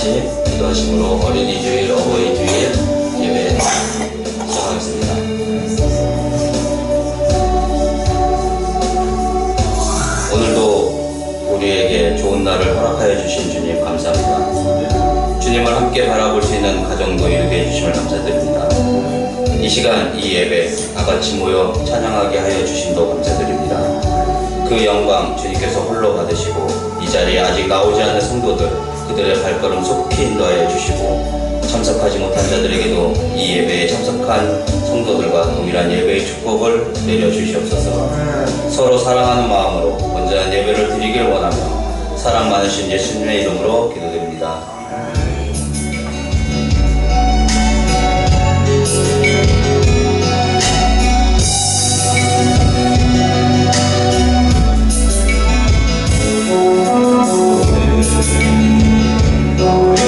같이 기도하심으로 어린이 주일, 어버이 주일 예배 시작하겠습니다. 오늘도 우리에게 좋은 날을 허락하여 주신 주님 감사합니다. 주님을 함께 바라볼 수 있는 가정도 이루게 해주심을 감사드립니다. 이 시간 이 예배 다같이 모여 찬양하게 하여 주심도 감사드립니다. 그 영광 주님께서 홀로 받으시고 이 자리에 아직 나오지 않은 성도들 그들의 발걸음 속히 인도하여 주시고 참석하지 못한 자들에게도 이 예배에 참석한 성도들과 동일한 예배의 축복을 내려주시옵소서. 서로 사랑하는 마음으로 온전한 예배를 드리길 원하며 사랑 많으신 예수님의 이름으로 기도드립니다. Oh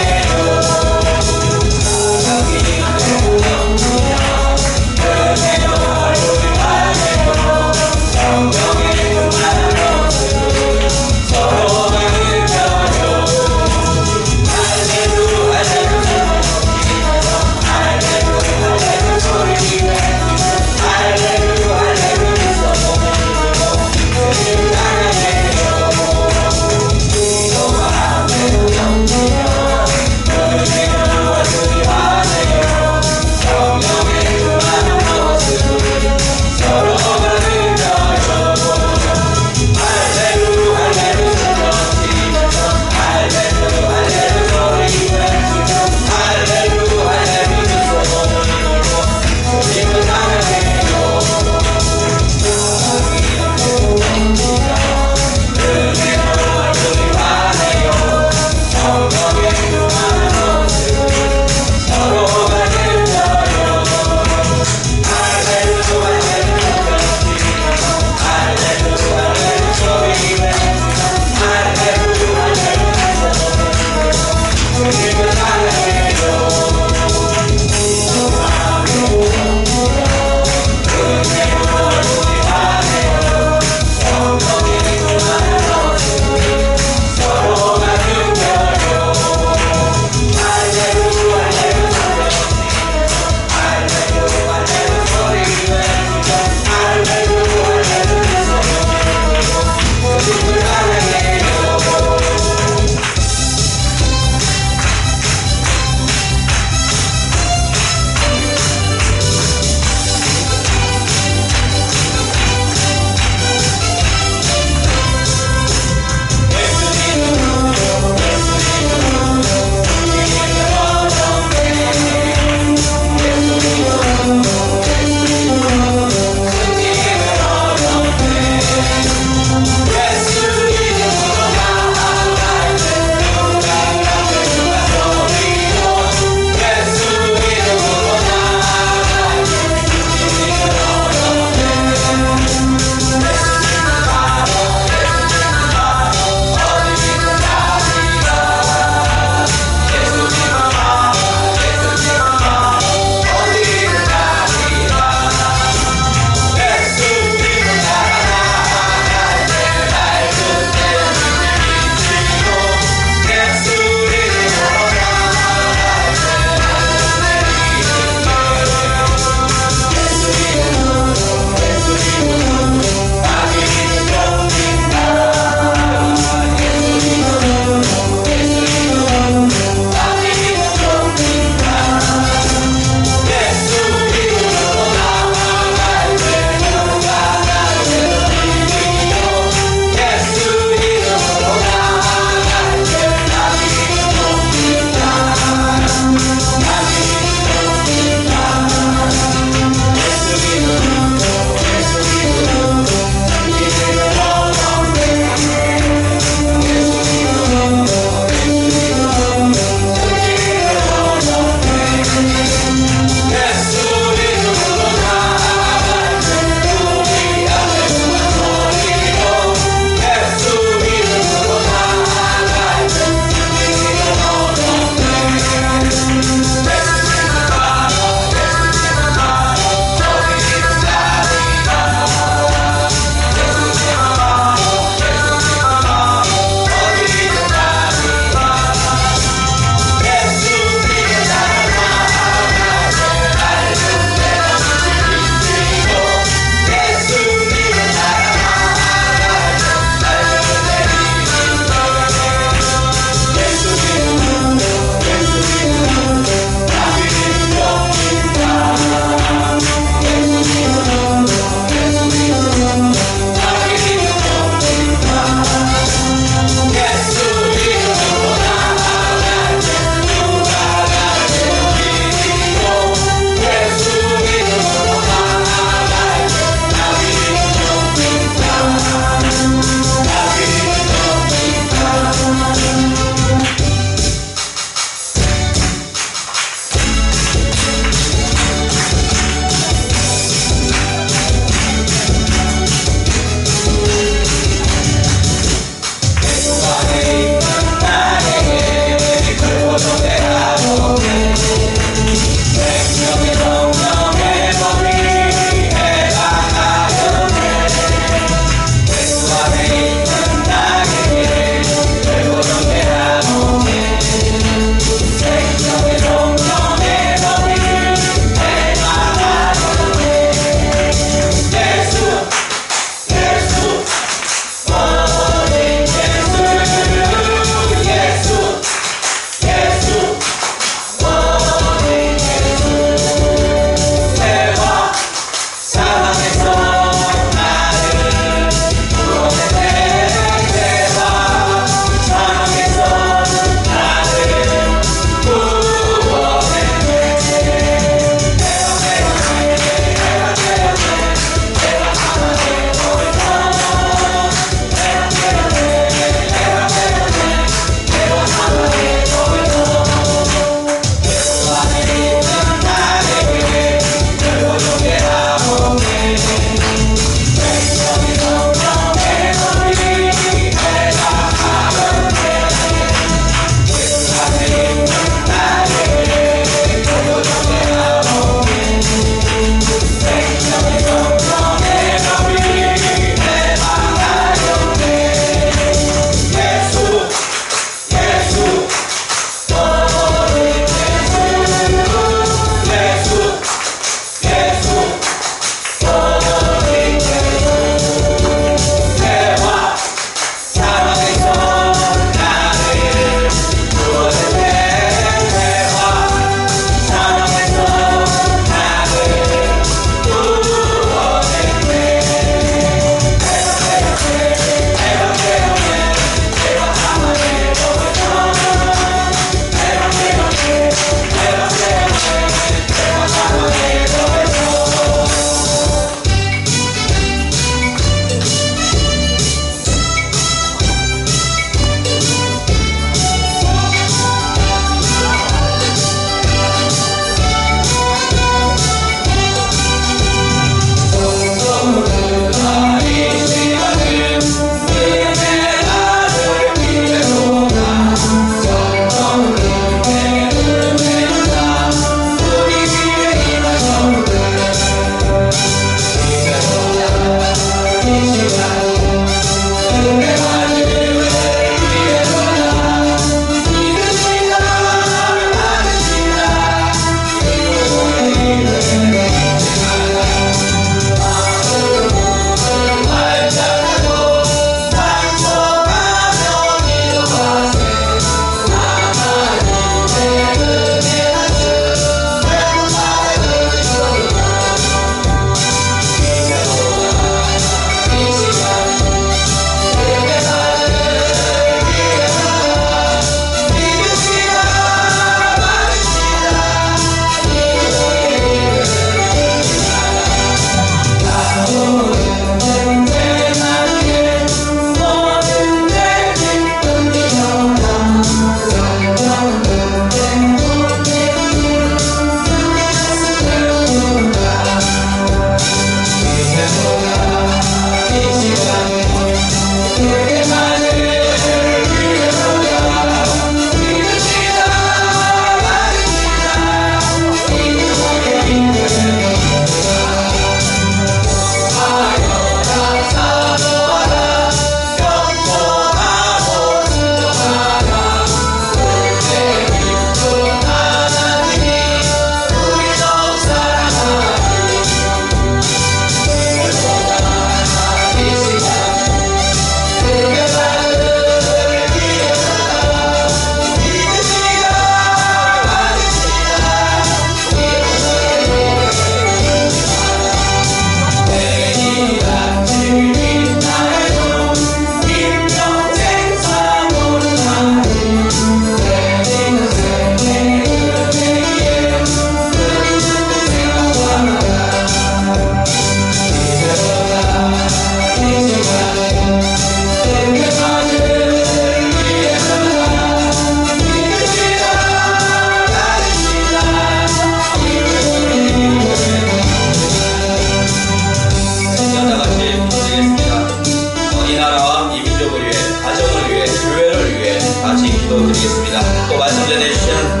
이 민족을 위해, 가정을 위해, 교회를 위해 같이 기도드리겠습니다. 또 말씀 전해주시는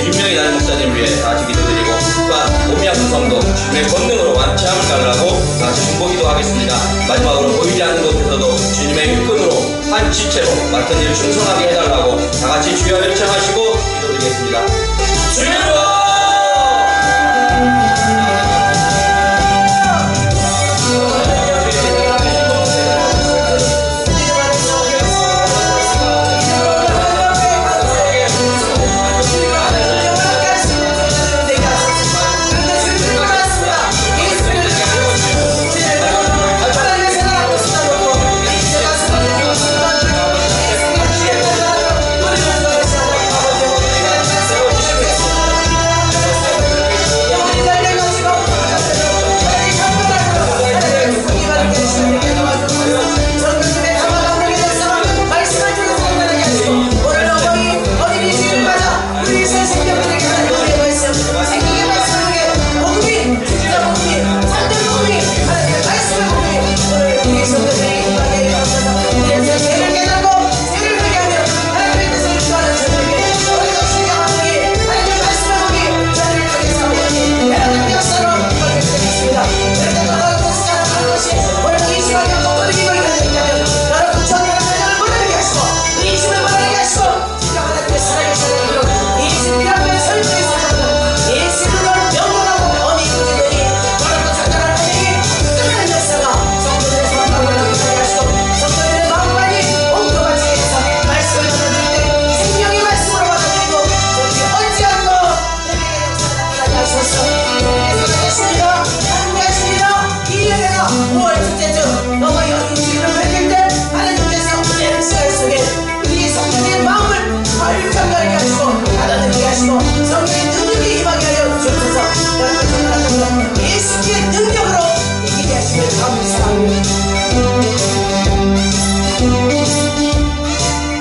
윤명희 나는 목사님을 위해 같이 기도드리고, 또한 오미양수 성도 주님의 권능으로 완치함을 달라고 같이 중보기도 하겠습니다. 마지막으로 보이지 않는 곳에서도 주님의 일꾼으로 한 지체로 맡은 일 충성하게 해달라고 다 같이 주여 요청하시고 기도드리겠습니다. 주여!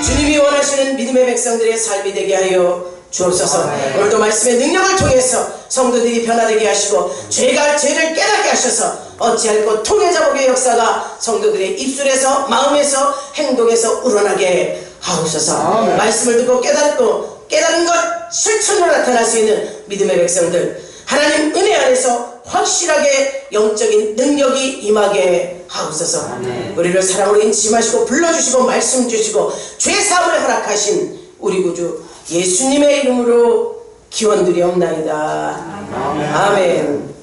주님이 원하시는 믿음의 백성들의 삶이 되게 하여 주옵소서. 오늘도 말씀의 능력을 통해서 성도들이 변화되게 하시고 죄를 깨닫게 하셔서 어찌할 것 통해자복의 역사가 성도들의 입술에서 마음에서 행동에서 우러나게 하옵소서. 말씀을 듣고 깨달은 것 실천으로 나타날 수 있는 믿음의 백성들, 하나님 은혜 안에서 확실하게 영적인 능력이 임하게 하옵소서. 우리를 사랑으로 인침하시고 불러주시고 말씀 주시고 죄사함을 허락하신 우리 구주 예수님의 이름으로 기원드리옵나이다. 아멘.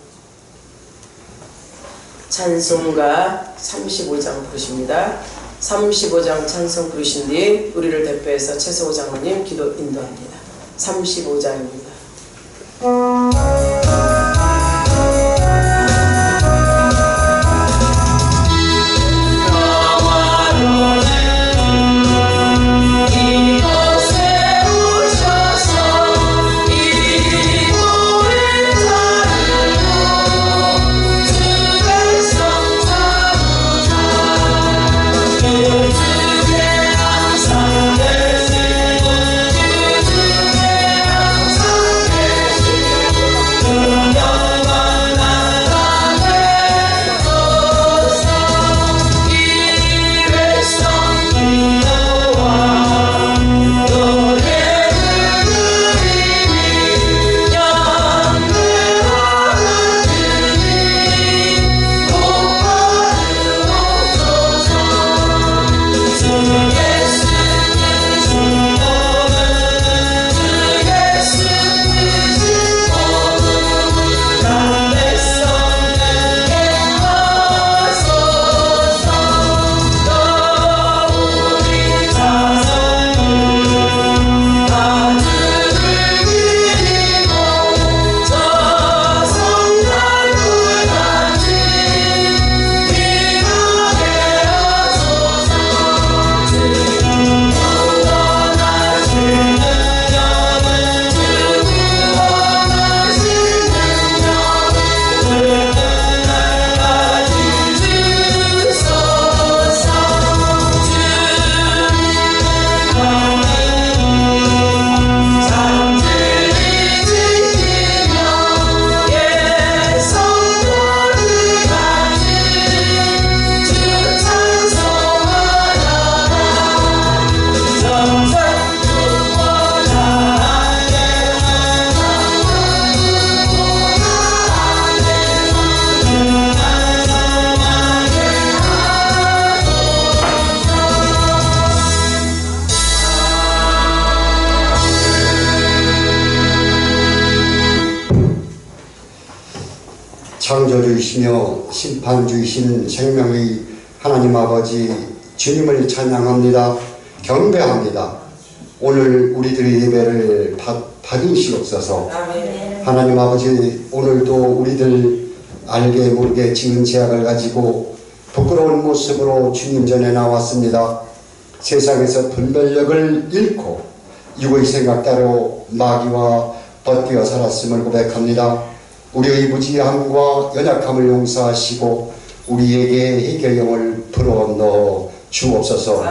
찬송가 35장 부르십니다. 35장 찬송 부르신 뒤 우리를 대표해서 최소호 장로님 기도 인도합니다. 35장입니다. 창조주이시며 심판주이신 생명의 하나님 아버지 주님을 찬양합니다. 경배합니다. 오늘 우리들의 예배를 받으시옵소서. 하나님 아버지, 오늘도 우리들 알게 모르게 지은 죄악을 가지고 부끄러운 모습으로 주님 전에 나왔습니다. 세상에서 분별력을 잃고 육의 생각 따로 마귀와 버티어 살았음을 고백합니다. 우리의 무지함과 연약함을 용서하시고 우리에게 해결령을 불어넣어 주옵소서.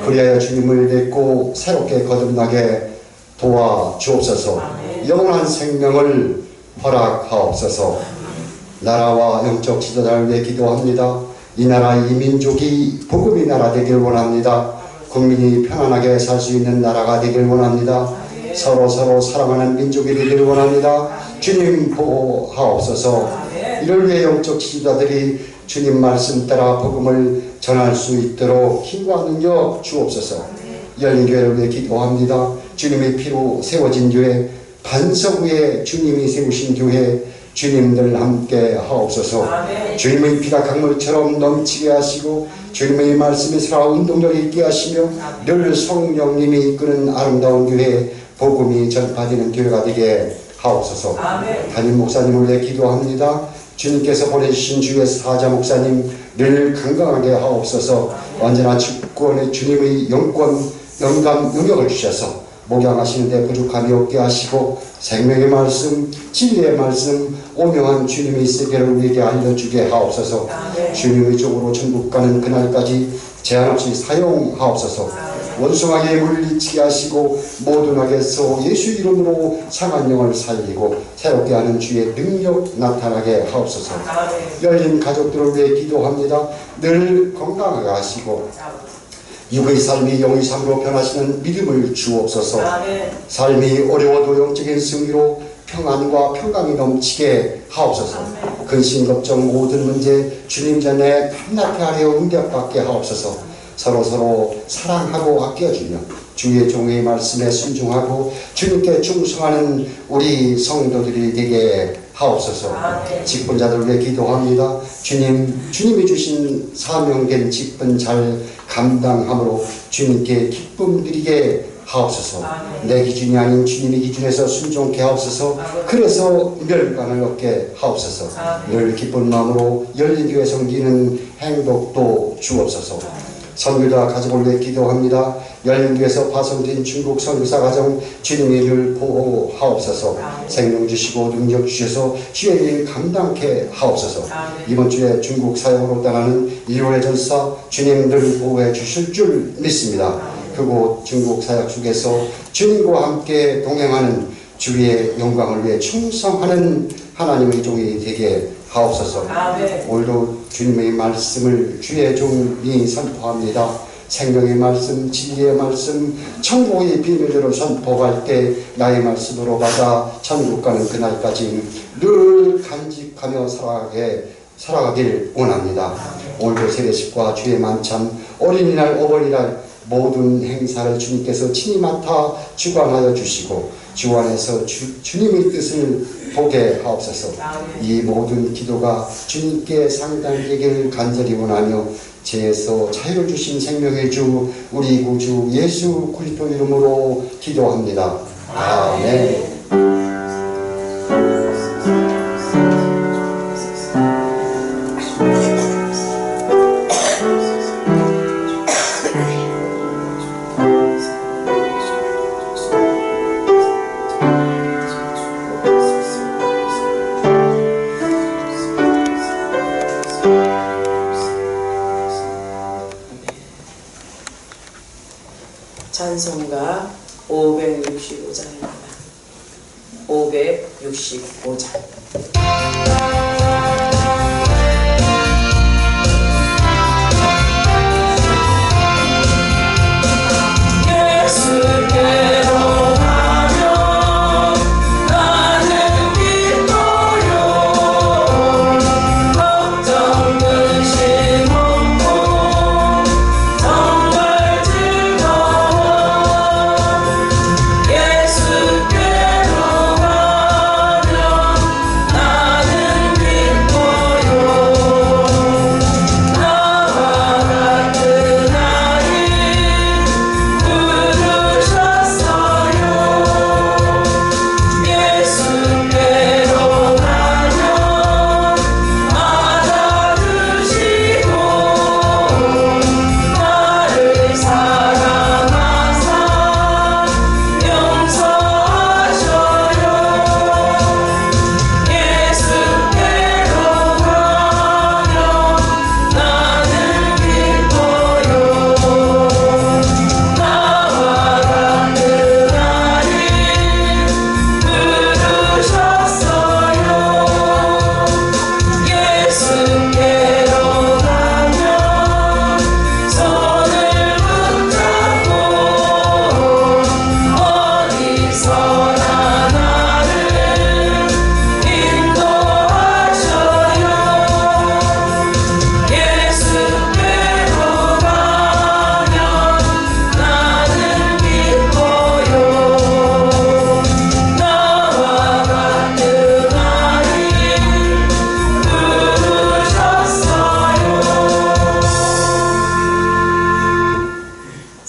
그리하여 주님을 뵙고 새롭게 거듭나게 도와 주옵소서. 영원한 생명을 허락하옵소서. 나라와 영적 지도자를 위해 기도합니다. 이 나라, 이 민족이 복음의 나라 되길 원합니다. 국민이 편안하게 살 수 있는 나라가 되길 원합니다. 서로 사랑하는 민족이 되길 원합니다. 주님 보호하옵소서. 이를 위해 영적 지도자들이 주님 말씀 따라 복음을 전할 수 있도록 힘과 능력 주옵소서. 열린 교회를 위해 기도합니다. 주님의 피로 세워진 교회, 반석 위에 주님이 세우신 교회, 주님들 함께 하옵소서. 주님의 피가 강물처럼 넘치게 하시고 주님의 말씀에 살아 운동력이 있게 하시며 늘 성령님이 이끄는 아름다운 교회, 복음이 전파되는 교회가 되게 하옵소서. 담임 목사님을 위해 기도합니다. 주님께서 보내주신 주의 사자 목사님 늘 건강하게 하옵소서. 언제나 주권의 주님의 영감, 영역을 주셔서 목양하시는 데 부족함이 없게 하시고 생명의 말씀, 진리의 말씀, 오명한 주님의 세계를 우리에게 알려주게 하옵소서. 주님의 쪽으로 천국 가는 그날까지 제한 없이 사용하옵소서. 원숭하게 물리치게 하시고 모든 악에서 예수 이름으로 상한 영을 살리고 새롭게 하는 주의 능력 나타나게 하옵소서. 열린 가족들을 위해 기도합니다. 늘 건강하게 하시고 육의 삶이 영의 삶으로 변하시는 믿음을 주옵소서. 삶이 어려워도 영적인 승리로 평안과 평강이 넘치게 하옵소서. 근심 걱정 모든 문제 주님 전에 밤낮게 하려 응답받게 하옵소서. 서로 사랑하고 아껴주며 주의 종의 말씀에 순종하고 주님께 충성하는 우리 성도들이 되게 하옵소서. 직분자들 위해 기도합니다. 주님이 주신 사명된 직분 잘 감당함으로 주님께 기쁨 드리게 하옵소서. 내 기준이 아닌 주님의 기준에서 순종케 하옵소서. 그래서 멸관을 얻게 하옵소서. 늘 기쁜 마음으로 열린 교회 섬기는 행복도 주옵소서. 선교자 가족을 위해 기도합니다. 열린교회에서 파송된 중국 선교사 가정 주님이 늘 보호하옵소서. 생명 주시고 능력 주셔서 주의 일 감당케 하옵소서. 이번 주에 중국 사역으로 떠나는 1월의 전사 주님 늘 보호해 주실 줄 믿습니다. 그곳 중국 사역 속에서 주님과 함께 동행하는 주의 영광을 위해 충성하는 하나님의 종이 되게 하옵소서. 오늘도 주님의 말씀을 주의 종이 선포합니다. 생명의 말씀, 진리의 말씀, 천국의 비밀들을 선포할 때 나의 말씀으로 받아 천국 가는 그날까지 늘 간직하며 살아가길 원합니다. 오늘도 세례식과 주의 만찬, 어린이날, 어버이날 모든 행사를 주님께서 친히 맡아 주관하여 주시고 주 안에서 주님의 뜻을 보게 하옵소서. 이 모든 기도가 주님께 상달되기를 간절히 원하며 죄에서 자유를 주신 생명의 주 우리 구주 예수 그리스도 이름으로 기도합니다. 아멘. 찬송가 565장입니다. 565장. 예수께로 가면 나는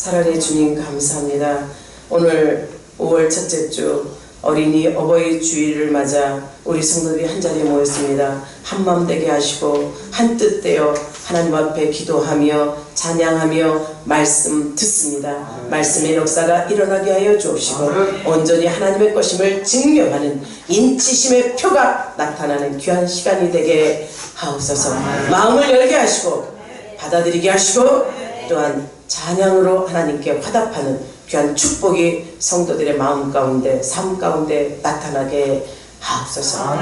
사랑의 주님 감사합니다. 오늘 5월 첫째 주 어린이 어버이 주일을 맞아 우리 성도들이 한자리에 모였습니다. 한마음 되게 하시고 한뜻 되어 하나님 앞에 기도하며 찬양하며 말씀 듣습니다. 말씀의 역사가 일어나게 하여 주옵시고 온전히 하나님의 것임을 증명하는 인치심의 표가 나타나는 귀한 시간이 되게 하옵소서. 마음을 열게 하시고 받아들이게 하시고 또한 찬양으로 하나님께 화답하는 귀한 축복이 성도들의 마음 가운데 삶 가운데 나타나게 하옵소서.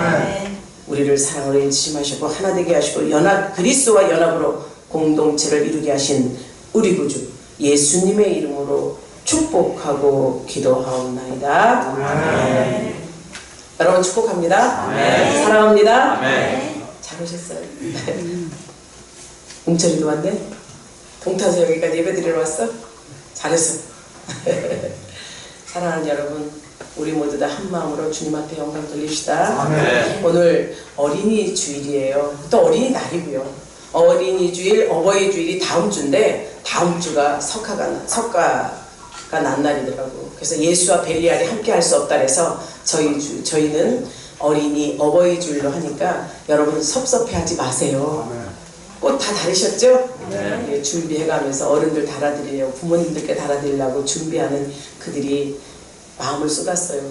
우리를 사랑으로 인치심하시고 하나 되게 하시고 연합 그리스도와 연합으로 공동체를 이루게 하신 우리 구주 예수님의 이름으로 축복하고 기도하옵나이다. 아멘. 여러분 축복합니다. 아멘. 사랑합니다. 아멘. 잘 오셨어요. 웅철이도 왔네. 동타서 여기까지 예배드리러 왔어? 잘했어. 사랑하는 여러분, 우리 모두 다 한마음으로 주님 앞에 영광 돌립시다. 아멘. 오늘 어린이 주일이에요. 또 어린이 날이고요. 어린이 주일, 어버이 주일이 다음 주인데 다음 주가 석가가 난 날이더라고. 그래서 예수와 벨리알이 함께 할 수 없다 해서 저희는 어린이 어버이 주일로 하니까 여러분 섭섭해하지 마세요. 꽃 다 다르셨죠? 네. 준비해가면서 어른들 달아드리려고 부모님들께 달아드리려고 준비하는 그들이 마음을 쏟았어요.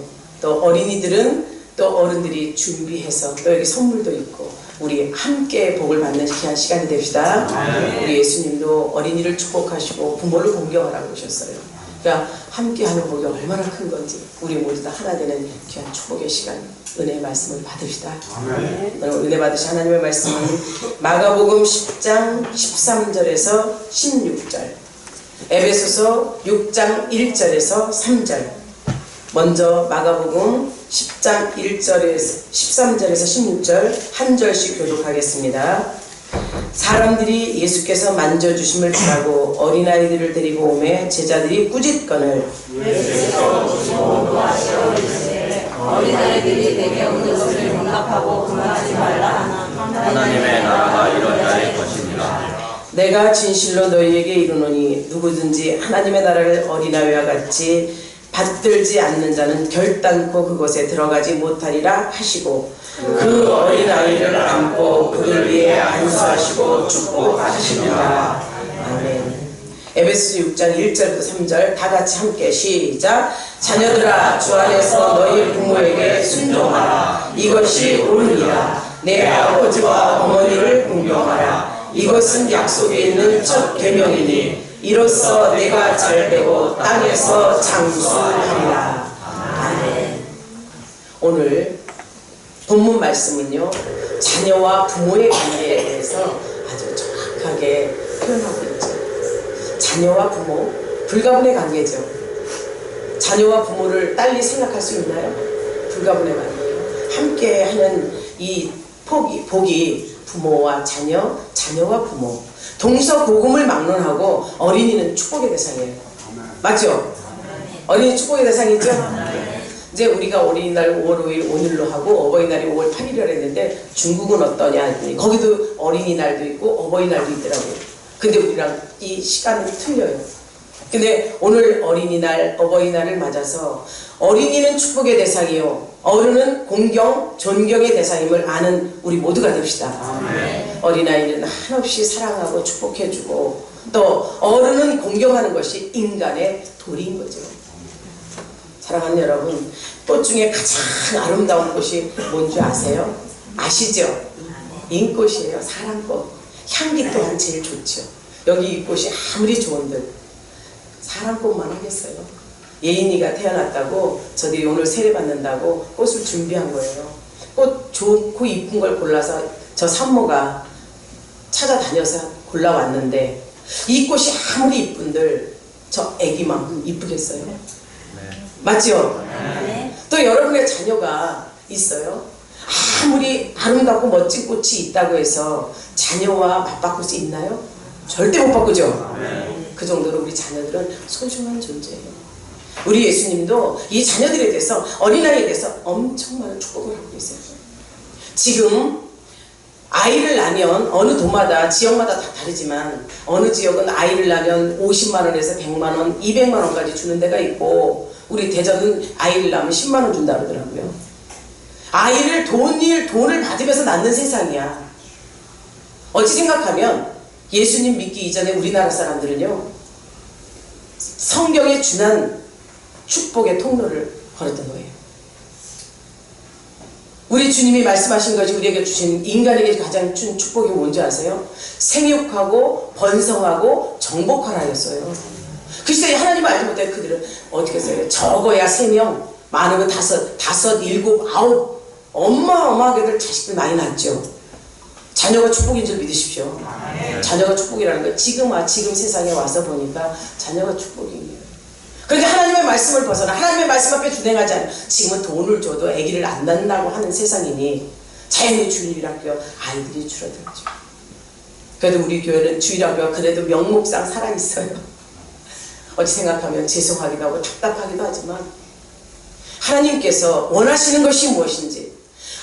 또 어린이들은 또 어른들이 준비해서 또 여기 선물도 있고 우리 함께 복을 받는 귀한 시간이 됩시다. 우리 예수님도 어린이를 축복하시고 부모를 공경하라고 그러셨어요. 그러니까 함께하는 복이 얼마나 큰 건지 우리 모두 다 하나 되는 귀한 축복의 시간 은혜의 말씀을 받읍시다. 오늘 은혜 받으신 하나님의 말씀은 마가복음 10장 13절에서 16절, 에베소서 6장 1절에서 3절. 먼저 마가복음 10장 1절에서 13절에서 16절 한 절씩 교독하겠습니다. 사람들이 예수께서 만져주심을 바라고 어린아이들을 데리고 오매 제자들이 꾸짖거늘 어린아이들이 내게 오는 것을 용납하고 그만하지 말라 하나 하나님의 나라가 이런 자의 것입니다. 내가 진실로 너희에게 이르노니 누구든지 하나님의 나라를 어린아이와 같이 받들지 않는 자는 결단코 그곳에 들어가지 못하리라 하시고 그 어린아이를 안고 그들 위에 안수하시고 축복하십니다. 아멘. 에베소 6장 1절부터 3절 다 같이 함께 시작. 자녀들아 주 안에서 너희 부모에게 순종하라. 이것이 옳으니라. 내 아버지와 어머니를 공경하라. 이것은 약속에 있는 첫 계명이니 이로써 내가 잘되고 땅에서 장수하리라. 아멘. 오늘 본문 말씀은요 자녀와 부모의 관계에 대해서 아주 정확하게 표현하고 있죠. 자녀와 부모, 불가분의 관계죠. 자녀와 부모를 딸리 생각할 수 있나요? 불가분의 관계예요. 함께하는 이 복이 부모와 자녀, 자녀와 부모 동서고금을 막론하고 어린이는 축복의 대상이에요. 맞죠? 어린이 축복의 대상이죠? 이제 우리가 어린이날 5월 5일 오늘로 하고 어버이날이 5월 8일이라 했는데 중국은 어떠냐? 거기도 어린이날도 있고 어버이날도 있더라고요. 근데 우리랑 이 시간은 틀려요. 근데 오늘 어린이날, 어버이날을 맞아서 어린이는 축복의 대상이요 어른은 공경, 존경의 대상임을 아는 우리 모두가 됩시다. 아멘. 어린아이는 한없이 사랑하고 축복해주고 또 어른은 공경하는 것이 인간의 도리인 거죠. 사랑하는 여러분, 꽃 중에 가장 아름다운 꽃이 뭔지 아세요? 아시죠? 인꽃이에요. 사랑꽃. 향기 또한 제일 좋죠. 여기 이 꽃이 아무리 좋은들 사랑꽃만 하겠어요. 예인이가 태어났다고 저들이 오늘 세례받는다고 꽃을 준비한 거예요. 꽃 좋고 이쁜 걸 골라서 저 산모가 찾아다녀서 골라왔는데 이 꽃이 아무리 이쁜들 저 애기만큼 이쁘겠어요? 맞죠? 또 여러분의 자녀가 있어요. 아무리 아름답고 멋진 꽃이 있다고 해서 자녀와 맞바꿀 수 있나요? 절대 못 바꾸죠. 그 정도로 우리 자녀들은 소중한 존재예요. 우리 예수님도 이 자녀들에 대해서 어린아이에 대해서 엄청 많은 축복을 하고 계세요. 지금 아이를 낳으면 어느 도마다 지역마다 다 다르지만 어느 지역은 아이를 낳으면 50만 원에서 100만 원, 200만 원까지 주는 데가 있고 우리 대전은 아이를 낳으면 10만 원 준다 그러더라고요. 아이를 돈을 받으면서 낳는 세상이야. 어찌 생각하면 예수님 믿기 이전에 우리나라 사람들은요 성경에 준한 축복의 통로를 걸었던 거예요. 우리 주님이 말씀하신 것이 우리에게 주신 인간에게 가장 준 축복이 뭔지 아세요? 생육하고 번성하고 정복하라였어요. 그 시대에 하나님을 알지 못해 그들은 어떻게 했어요? 적어야 3명, 많으면 5, 7, 9 어마어마하게들 자식들 많이 낳죠. 자녀가 축복인 줄 믿으십시오. 자녀가 축복이라는 거 지금 세상에 와서 보니까 자녀가 축복이에요. 그런데 하나님의 말씀을 벗어나 하나님의 말씀 앞에 준행하지 않아요. 지금은 돈을 줘도 아기를 안 낳는다고 하는 세상이니 자연히 주일학교 아이들이 줄어들었죠. 그래도 우리 교회는 주일학교가 그래도 명목상 살아있어요. 어찌 생각하면 죄송하기도 하고 답답하기도 하지만 하나님께서 원하시는 것이 무엇인지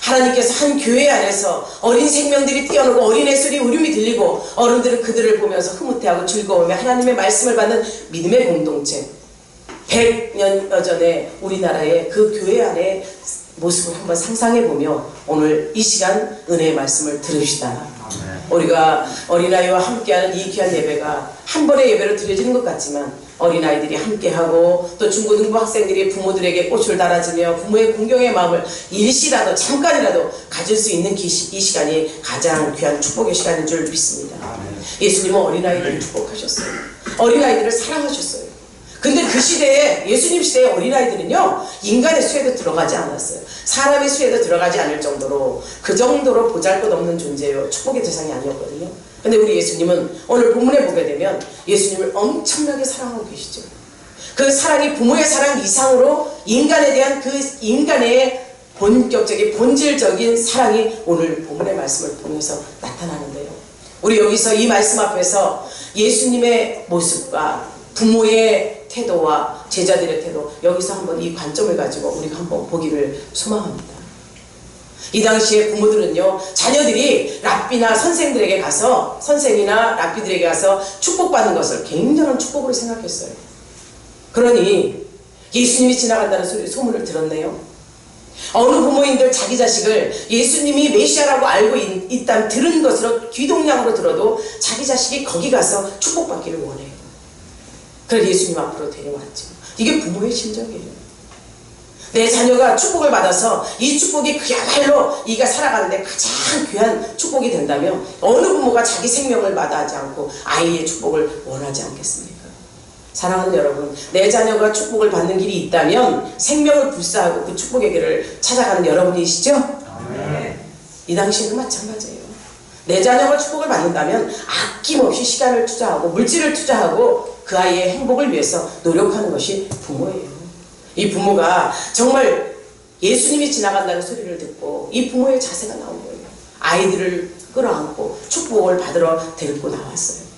하나님께서 한 교회 안에서 어린 생명들이 뛰어놀고 어린애 소리 울음이 들리고 어른들은 그들을 보면서 흐뭇해하고 즐거워하며 하나님의 말씀을 받는 믿음의 공동체 100년 전에 우리나라의 그 교회 안의 모습을 한번 상상해보며 오늘 이 시간 은혜의 말씀을 들읍시다. 우리가 어린아이와 함께하는 이 귀한 예배가 한 번의 예배로 드려지는 것 같지만 어린아이들이 함께하고 또 중고등부 학생들이 부모들에게 꽃을 달아주며 부모의 공경의 마음을 일시라도 잠깐이라도 가질 수 있는 이 시간이 가장 귀한 축복의 시간인 줄 믿습니다. 예수님은 어린아이들을 축복하셨어요. 어린아이들을 사랑하셨어요. 근데 그 시대에 예수님 시대의 어린아이들은요 인간의 수에도 들어가지 않았어요. 사람의 수에도 들어가지 않을 정도로 그 정도로 보잘것없는 존재예요. 축복의 대상이 아니었거든요. 근데 우리 예수님은 오늘 본문에 보게 되면 예수님을 엄청나게 사랑하고 계시죠. 그 사랑이 부모의 사랑 이상으로 인간에 대한 그 인간의 본격적인 본질적인 사랑이 오늘 본문의 말씀을 통해서 나타나는데요. 우리 여기서 이 말씀 앞에서 예수님의 모습과 부모의 태도와 제자들의 태도 여기서 한번 이 관점을 가지고 우리가 한번 보기를 소망합니다. 이 당시에 부모들은요 자녀들이 랍비나 선생들에게 가서 선생이나 랍비들에게 가서 축복받는 것을 굉장한 축복으로 생각했어요. 그러니 예수님이 지나간다는 소문을 들었네요. 어느 부모인들 자기 자식을 예수님이 메시아라고 알고 있다는 들은 것으로 귀동냥으로 들어도 자기 자식이 거기 가서 축복받기를 원해요. 그래서 예수님 앞으로 데려왔죠. 이게 부모의 심정이에요. 내 자녀가 축복을 받아서 이 축복이 그야말로 이가 살아가는데 가장 귀한 축복이 된다면 어느 부모가 자기 생명을 마다하지 않고 아이의 축복을 원하지 않겠습니까? 사랑하는 여러분, 내 자녀가 축복을 받는 길이 있다면 생명을 불사하고 그 축복의 길을 찾아가는 여러분이시죠? 이 당시에도 마찬가지예요. 내 자녀가 축복을 받는다면 아낌없이 시간을 투자하고 물질을 투자하고 그 아이의 행복을 위해서 노력하는 것이 부모예요. 이 부모가 정말 예수님이 지나간다는 소리를 듣고 이 부모의 자세가 나온 거예요. 아이들을 끌어안고 축복을 받으러 데리고 나왔어요.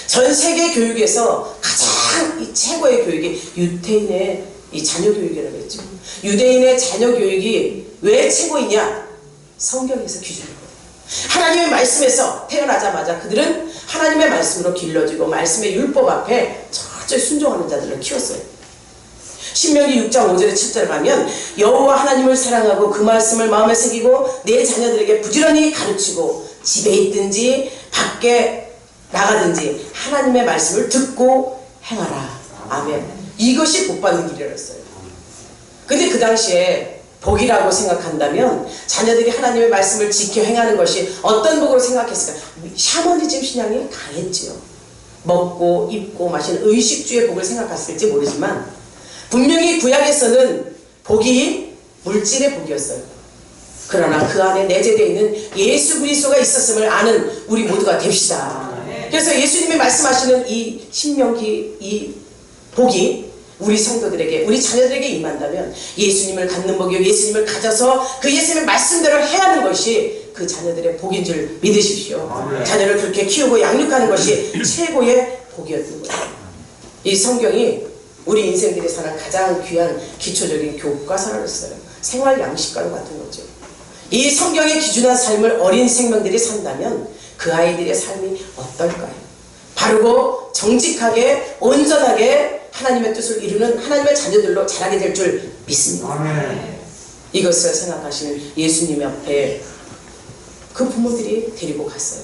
전 세계 교육에서 가장 이 최고의 교육이 유대인의 이 자녀 교육이라고 했죠. 유대인의 자녀 교육이 왜 최고이냐? 성경에서 규정한 거예요. 하나님의 말씀에서 태어나자마자 그들은 하나님의 말씀으로 길러지고 말씀의 율법 앞에 철저히 순종하는 자들을 키웠어요. 신명기 6장 5절에 7절에 가면 여호와 하나님을 사랑하고 그 말씀을 마음에 새기고 내 자녀들에게 부지런히 가르치고 집에 있든지 밖에 나가든지 하나님의 말씀을 듣고 행하라. 아멘. 이것이 복받는 길이었어요. 근데 그 당시에 복이라고 생각한다면 자녀들이 하나님의 말씀을 지켜 행하는 것이 어떤 복으로 생각했을까? 샤머니즘 신앙이 강했지요. 먹고 입고 마시는 의식주의 복을 생각했을지 모르지만 분명히 구약에서는 복이 물질의 복이었어요. 그러나 그 안에 내재되어 있는 예수 그리스도가 있었음을 아는 우리 모두가 됩시다. 그래서 예수님이 말씀하시는 이 신명기 이 복이 우리 성도들에게 우리 자녀들에게 임한다면 예수님을 갖는 복이요 예수님을 가져서 그 예수님의 말씀대로 행하는 것이 그 자녀들의 복인 줄 믿으십시오. 자녀를 그렇게 키우고 양육하는 것이 최고의 복이었던 거예요. 이 성경이 우리 인생들이 사는 가장 귀한 기초적인 교과서를 써요. 생활 양식과도 같은 거죠. 이 성경에 기준한 삶을 어린 생명들이 산다면 그 아이들의 삶이 어떨까요? 바르고 정직하게 온전하게 하나님의 뜻을 이루는 하나님의 자녀들로 자라게 될 줄 믿습니다. 아멘. 이것을 생각하시는 예수님 앞에 그 부모들이 데리고 갔어요.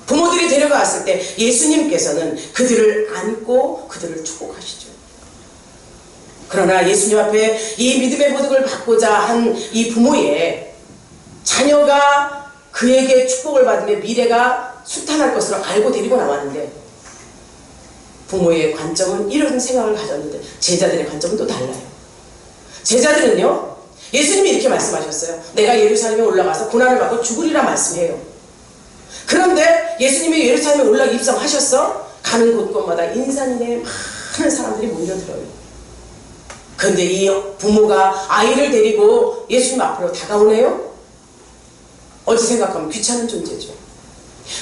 부모들이 데려갔을 때 예수님께서는 그들을 안고 그들을 축복하시죠. 그러나 예수님 앞에 이 믿음의 보복을 받고자 한 이 부모의 자녀가 그에게 축복을 받으며 미래가 순탄할 것으로 알고 데리고 나왔는데, 부모의 관점은 이런 생각을 가졌는데 제자들의 관점은 또 달라요. 제자들은요, 예수님이 이렇게 말씀하셨어요. 내가 예루살렘에 올라가서 고난을 받고 죽으리라 말씀해요. 그런데 예수님이 예루살렘에 올라가 입성하셨어? 가는 곳곳마다 인산인해 많은 사람들이 몰려들어요. 그런데 이 부모가 아이를 데리고 예수님 앞으로 다가오네요? 어찌 생각하면 귀찮은 존재죠.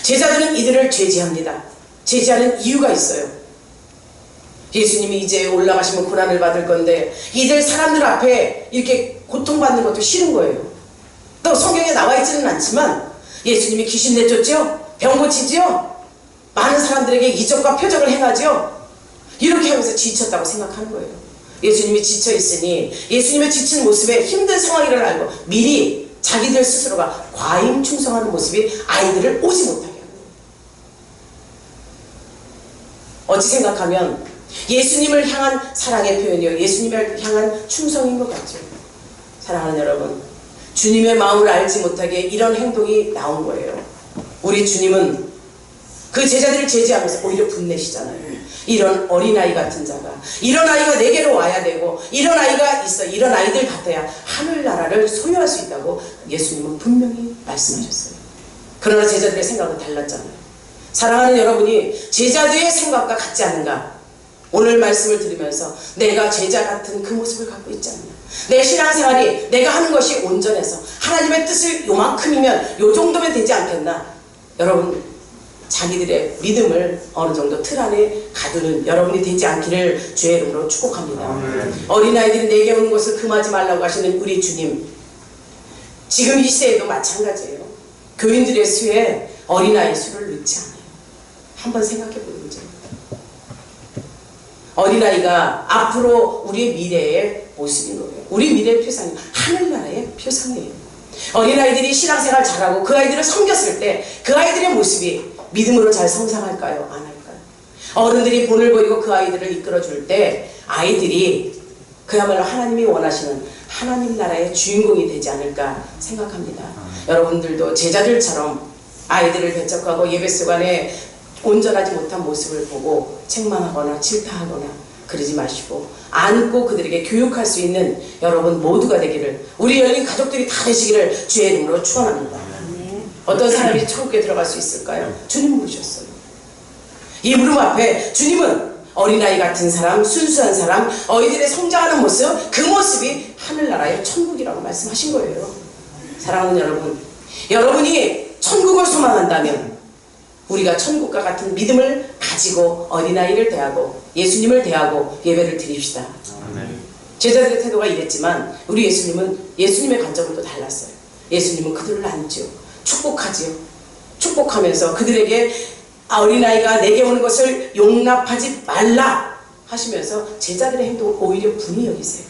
제자들은 이들을 제지합니다. 제지하는 이유가 있어요. 예수님이 이제 올라가시면 고난을 받을 건데 이들 사람들 앞에 이렇게 고통받는 것도 싫은 거예요. 또 성경에 나와 있지는 않지만 예수님이 귀신 내쫓죠? 병 고치죠? 많은 사람들에게 이적과 표적을 행하죠? 이렇게 하면서 지쳤다고 생각하는 거예요. 예수님이 지쳐 있으니 예수님의 지친 모습에 힘든 상황이라는 알고 미리 자기들 스스로가 과잉 충성하는 모습이 아이들을 오지 못하게 하는 거예요. 어찌 생각하면 예수님을 향한 사랑의 표현이요, 예수님을 향한 충성인 것 같죠. 사랑하는 여러분, 주님의 마음을 알지 못하게 이런 행동이 나온 거예요. 우리 주님은 그 제자들을 제지하면서 오히려 분내시잖아요. 이런 어린아이 같은 자가, 이런 아이가 내게로 와야 되고, 이런 아이가 있어, 이런 아이들 같아야 하늘나라를 소유할 수 있다고 예수님은 분명히 말씀하셨어요. 그러나 제자들의 생각은 달랐잖아요. 사랑하는 여러분이 제자들의 생각과 같지 않은가? 오늘 말씀을 들으면서 내가 제자 같은 그 모습을 갖고 있지 않냐? 내 신앙생활이 내가 하는 것이 온전해서 하나님의 뜻을 요만큼이면 요 정도면 되지 않겠나? 여러분, 자기들의 믿음을 어느 정도 틀 안에 가두는 여러분이 되지 않기를 주의 이름으로 축복합니다. 어린아이들이 내게 오는 것을 금하지 말라고 하시는 우리 주님, 지금 이 시대에도 마찬가지예요. 교인들의 수에 어린아이 수를 넣지 않아요. 한번 생각해 보는 문제입니다. 어린아이가 앞으로 우리의 미래의 모습인 거예요. 우리 미래의 표상이에요. 하늘나라의 표상이에요. 어린아이들이 신앙생활 잘하고 그 아이들을 섬겼을 때 그 아이들의 모습이 믿음으로 잘 성장할까요? 안 할까요? 어른들이 본을 보이고 그 아이들을 이끌어줄 때 아이들이 그야말로 하나님이 원하시는 하나님 나라의 주인공이 되지 않을까 생각합니다. 여러분들도 제자들처럼 아이들을 배척하고 예배 시간에 온전하지 못한 모습을 보고 책망하거나 질타하거나 그러지 마시고 안고 그들에게 교육할 수 있는 여러분 모두가 되기를, 우리 열린 가족들이 다 되시기를 주의 이름으로 축원합니다. 어떤 사람이 천국에 들어갈 수 있을까요? 주님 부르셨어요. 이 부름 앞에 주님은 어린아이 같은 사람, 순수한 사람, 어이들의 성장하는 모습, 그 모습이 하늘나라의 천국이라고 말씀하신 거예요. 사랑하는 여러분, 여러분이 천국을 소망한다면 우리가 천국과 같은 믿음을 가지고 어린아이를 대하고 예수님을 대하고 예배를 드립시다. 제자들의 태도가 이랬지만 우리 예수님은 예수님의 관점은 또 달랐어요. 예수님은 그들을 안지요, 축복하지요. 축복하면서 그들에게 어린아이가 내게 오는 것을 용납하지 말라 하시면서 제자들의 행동을 오히려 분이 여기세요.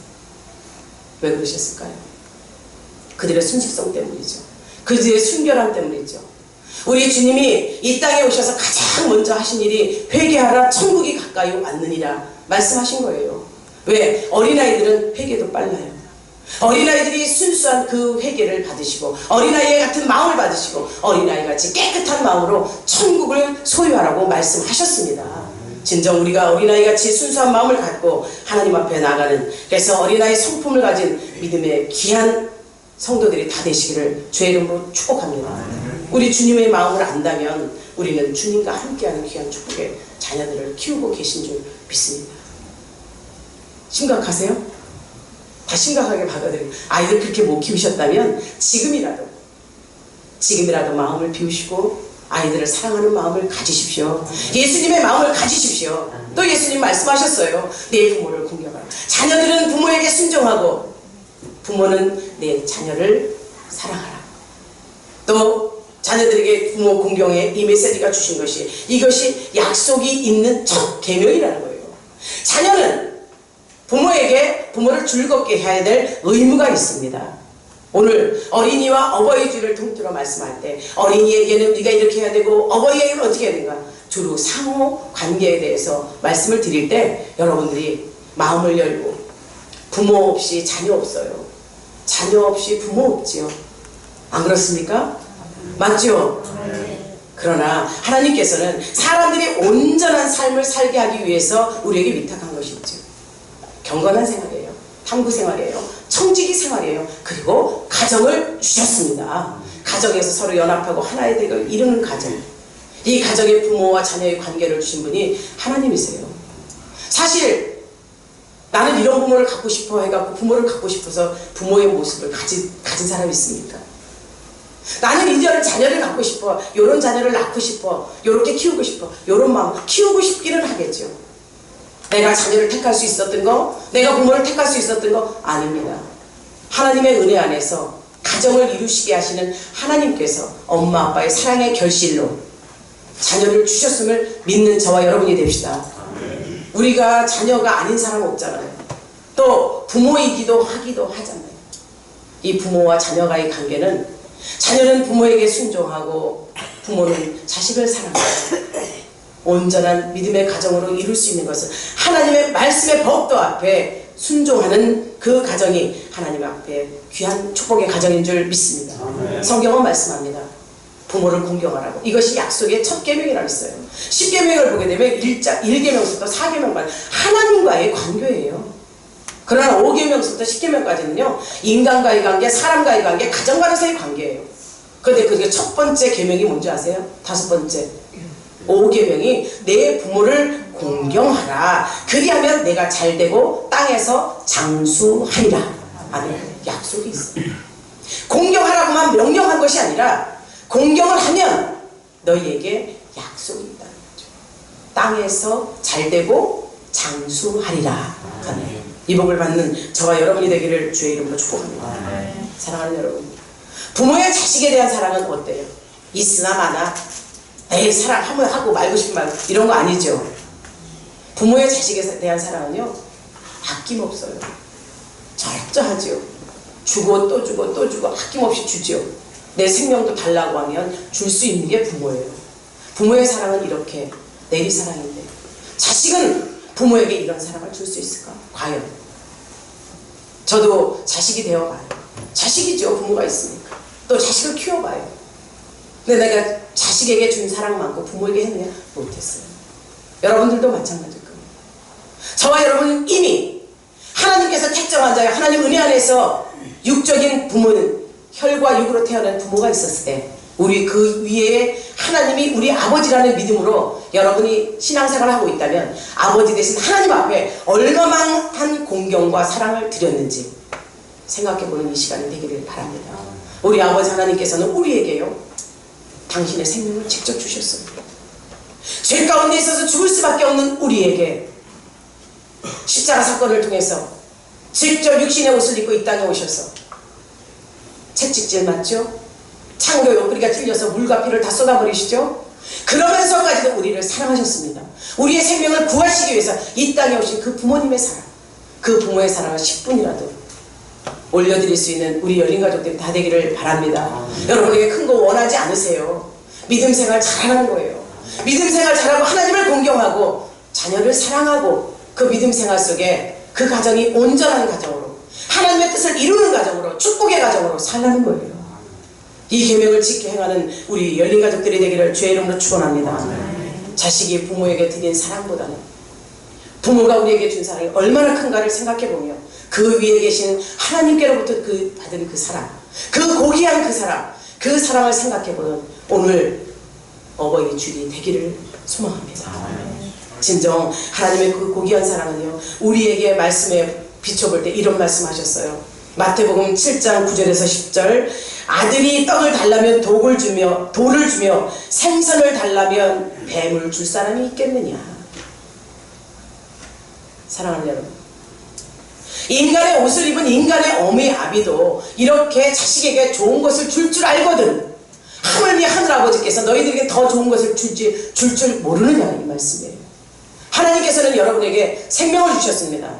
왜 그러셨을까요? 그들의 순식성 때문이죠. 그들의 순결함 때문이죠. 우리 주님이 이 땅에 오셔서 가장 먼저 하신 일이 회개하라, 천국이 가까이 왔느니라 말씀하신 거예요. 왜? 어린아이들은 회개도 빨라요. 어린아이들이 순수한 그 회개를 받으시고 어린아이의 같은 마음을 받으시고 어린아이같이 깨끗한 마음으로 천국을 소유하라고 말씀하셨습니다. 진정 우리가 어린아이같이 순수한 마음을 갖고 하나님 앞에 나가는, 그래서 어린아이 성품을 가진 믿음의 귀한 성도들이 다 되시기를 주의 이름으로 축복합니다. 우리 주님의 마음을 안다면 우리는 주님과 함께하는 귀한 축복의 자녀들을 키우고 계신 줄 믿습니다. 심각하세요? 다 심각하게 받아들이고, 아이들 그렇게 못 키우셨다면 지금이라도 마음을 비우시고 아이들을 사랑하는 마음을 가지십시오. 예수님의 마음을 가지십시오. 또 예수님 말씀하셨어요. 내 부모를 공경하라. 자녀들은 부모에게 순종하고 부모는 내 자녀를 사랑하라. 또 자녀들에게 부모 공경에 이 메시지가 주신 것이 이것이 약속이 있는 첫 계명이라는 거예요. 자녀는 부모를 즐겁게 해야 될 의무가 있습니다. 오늘 어린이와 어버이 주를 통틀어 말씀할 때 어린이에게는 네가 이렇게 해야 되고 어버이에게는 어떻게 해야 되는가? 주로 상호 관계에 대해서 말씀을 드릴 때 여러분들이 마음을 열고 부모 없이 자녀 없어요. 자녀 없이 부모 없지요. 안 그렇습니까? 맞죠? 그러나 하나님께서는 사람들이 온전한 삶을 살게 하기 위해서 우리에게 위탁한 것이 있죠. 경건한 생활이에요. 탐구 생활이에요. 청지기 생활이에요. 그리고 가정을 주셨습니다. 가정에서 서로 연합하고 하나의 덕을 이루는 가정. 이 가정의 부모와 자녀의 관계를 주신 분이 하나님이세요. 사실 나는 이런 부모를 갖고 싶어 해갖고 부모를 갖고 싶어서 부모의 모습을 가진 사람이 있습니까? 나는 이런 자녀를 갖고 싶어, 이런 자녀를 낳고 싶어, 이렇게 키우고 싶어, 이런 마음 키우고 싶기는 하겠죠. 내가 자녀를 택할 수 있었던 거, 내가 부모를 택할 수 있었던 거 아닙니다. 하나님의 은혜 안에서 가정을 이루시게 하시는 하나님께서 엄마 아빠의 사랑의 결실로 자녀를 주셨음을 믿는 저와 여러분이 됩시다. 우리가 자녀가 아닌 사람 없잖아요. 또 부모이기도 하기도 하잖아요. 이 부모와 자녀가의 관계는 자녀는 부모에게 순종하고 부모는 자식을 사랑하고 온전한 믿음의 가정으로 이룰 수 있는 것은 하나님의 말씀의 법도 앞에 순종하는 그 가정이 하나님 앞에 귀한 축복의 가정인 줄 믿습니다. 성경은 말씀합니다. 부모를 공경하라고. 이것이 약속의 첫 계명이라고 했어요. 10계명을 보게 되면 1계명부터 4계명까지 하나님과의 관계예요. 그러나 5계명부터 10계명까지는요 인간과의 관계, 사람과의 관계, 가정간에서의 관계예요. 그런데 그게 첫 번째 계명이 뭔지 아세요? 5번째 5계명이 내 부모를 공경하라. 그리하면 내가 잘되고 땅에서 장수하리라. 아멘. 약속이 있어요. 공경하라고만 명령한 것이 아니라 공경을 하면 너희에게 약속이 있다는 거죠. 땅에서 잘되고 장수하리라. 아멘. 이 복을 받는 저와 여러분이 되기를 주의 이름으로 축복합니다. 사랑하는 여러분, 부모의 자식에 대한 사랑은 어때요? 있으나 마나 에이 사랑 한번 하고 말고 싶은 말 이런 거 아니죠. 부모의 자식에 대한 사랑은요 아낌없어요. 절저하죠. 주고 또 주고 또 주고 아낌없이 주죠. 내 생명도 달라고 하면 줄 수 있는 게 부모예요. 부모의 사랑은 이렇게 내리사랑인데 자식은 부모에게 이런 사랑을 줄 수 있을까? 과연? 저도 자식이 되어봐요. 자식이죠. 부모가 있으니까. 또 자식을 키워봐요. 근데 내가 자식에게 준 사랑만큼 부모에게 했느냐? 못했어요. 여러분들도 마찬가지일 겁니다. 저와 여러분은 이미 하나님께서 택정한 자요. 하나님 은혜 안에서 육적인 부모는 혈과 육으로 태어난 부모가 있었을 때 우리 그 위에 하나님이 우리 아버지라는 믿음으로 여러분이 신앙생활을 하고 있다면 아버지 대신 하나님 앞에 얼마만한 공경과 사랑을 드렸는지 생각해보는 이 시간이 되기를 바랍니다. 우리 아버지 하나님께서는 우리에게요 당신의 생명을 직접 주셨습니다. 죄 가운데 있어서 죽을 수밖에 없는 우리에게 십자가 사건을 통해서 직접 육신의 옷을 입고 이 땅에 오셔서 채찍질 맞죠? 창으로 옆구리가 찔려서 물과 피를 다 쏟아버리시죠? 그러면서까지도 우리를 사랑하셨습니다. 우리의 생명을 구하시기 위해서 이 땅에 오신 그 부모님의 사랑, 그 부모의 사랑을 10분이라도 올려드릴 수 있는 우리 열린 가족들이 다 되기를 바랍니다. 여러분에게 큰 거 원하지 않으세요. 믿음 생활 잘하는 거예요. 믿음 생활 잘하고 하나님을 공경하고 자녀를 사랑하고 그 믿음 생활 속에 그 가정이 온전한 가정으로 하나님의 뜻을 이루는 가정으로 축복의 가정으로 살라는 거예요. 이 계명을 지켜 행하는 우리 열린 가족들이 되기를 주의 이름으로 축원합니다. 자식이 부모에게 드린 사랑보다는 부모가 우리에게 준 사랑이 얼마나 큰가를 생각해보며 그 위에 계신 하나님께로부터 받은 그 사랑, 그 고귀한 그 사랑을 생각해보는 오늘 어버이 주일이 되기를 소망합니다. 진정 하나님의 그 고귀한 사랑은요 우리에게 말씀에 비춰볼 때 이런 말씀하셨어요. 마태복음 7장 9절에서 10절 아들이 떡을 달라면 돌을 주며 생선을 달라면 뱀을 줄 사람이 있겠느냐. 사랑하는 여러분, 인간의 옷을 입은 인간의 어미 아비도 이렇게 자식에게 좋은 것을 줄 줄 알거든. 하물며 하늘아버지께서 너희들에게 더 좋은 것을 줄 줄 모르느냐, 이 말씀이에요. 하나님께서는 여러분에게 생명을 주셨습니다.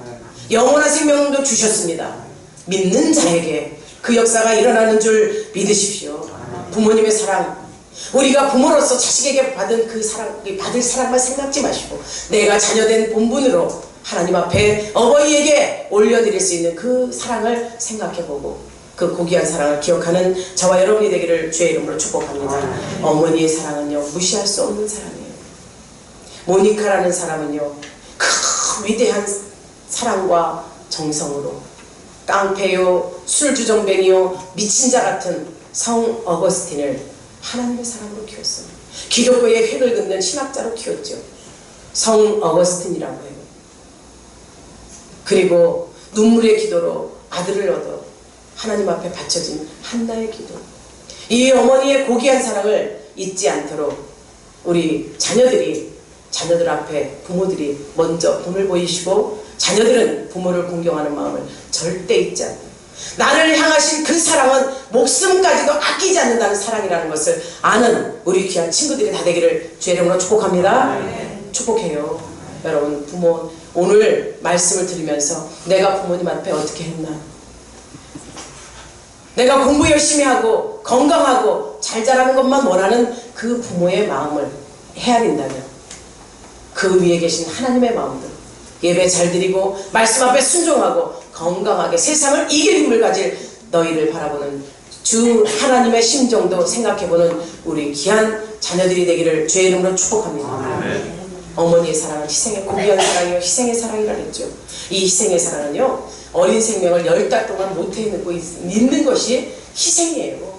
영원한 생명도 주셨습니다. 믿는 자에게 그 역사가 일어나는 줄 믿으십시오. 부모님의 사랑, 우리가 부모로서 자식에게 받은 그 사랑, 받을 사랑만 생각지 마시고 내가 자녀된 본분으로 하나님 앞에 어버이에게 올려드릴 수 있는 그 사랑을 생각해보고 그 고귀한 사랑을 기억하는 저와 여러분이 되기를 주의 이름으로 축복합니다. 어머니의 사랑은요, 무시할 수 없는 사랑이에요. 모니카라는 사람은요, 큰 위대한 사랑과 정성으로 깡패요, 술주정뱅이요, 미친 자 같은 성 어거스틴을 하나님의 사랑으로 키웠어요. 기독교의 획을 긋는 신학자로 키웠죠. 성 어거스틴이라고 해요. 그리고 눈물의 기도로 아들을 얻어 하나님 앞에 바쳐진 한나의 기도. 이 어머니의 고귀한 사랑을 잊지 않도록 우리 자녀들 앞에 부모들이 먼저 본을 보이시고 자녀들은 부모를 공경하는 마음을 절대 잊지 않고 나를 향하신 그 사랑은 목숨까지도 아끼지 않는다는 사랑이라는 것을 아는 우리 귀한 친구들이 다 되기를 주의 이름으로 축복합니다. 축복해요. 여러분, 부모 오늘 말씀을 들으면서 내가 부모님 앞에 어떻게 했나, 내가 공부 열심히 하고 건강하고 잘 자라는 것만 원하는 그 부모의 마음을 헤아린다면 그 위에 계신 하나님의 마음들, 예배 잘 드리고 말씀 앞에 순종하고 건강하게 세상을 이길 힘을 가질 너희를 바라보는 주 하나님의 심정도 생각해보는 우리 귀한 자녀들이 되기를 주의 이름으로 축복합니다. 어머니의 사랑은 희생의 고귀한 사랑이요, 희생의 사랑이라 했죠. 이 희생의 사랑은요, 어린 생명을 10달 동안 모태에 넣고 있는 것이 희생이에요.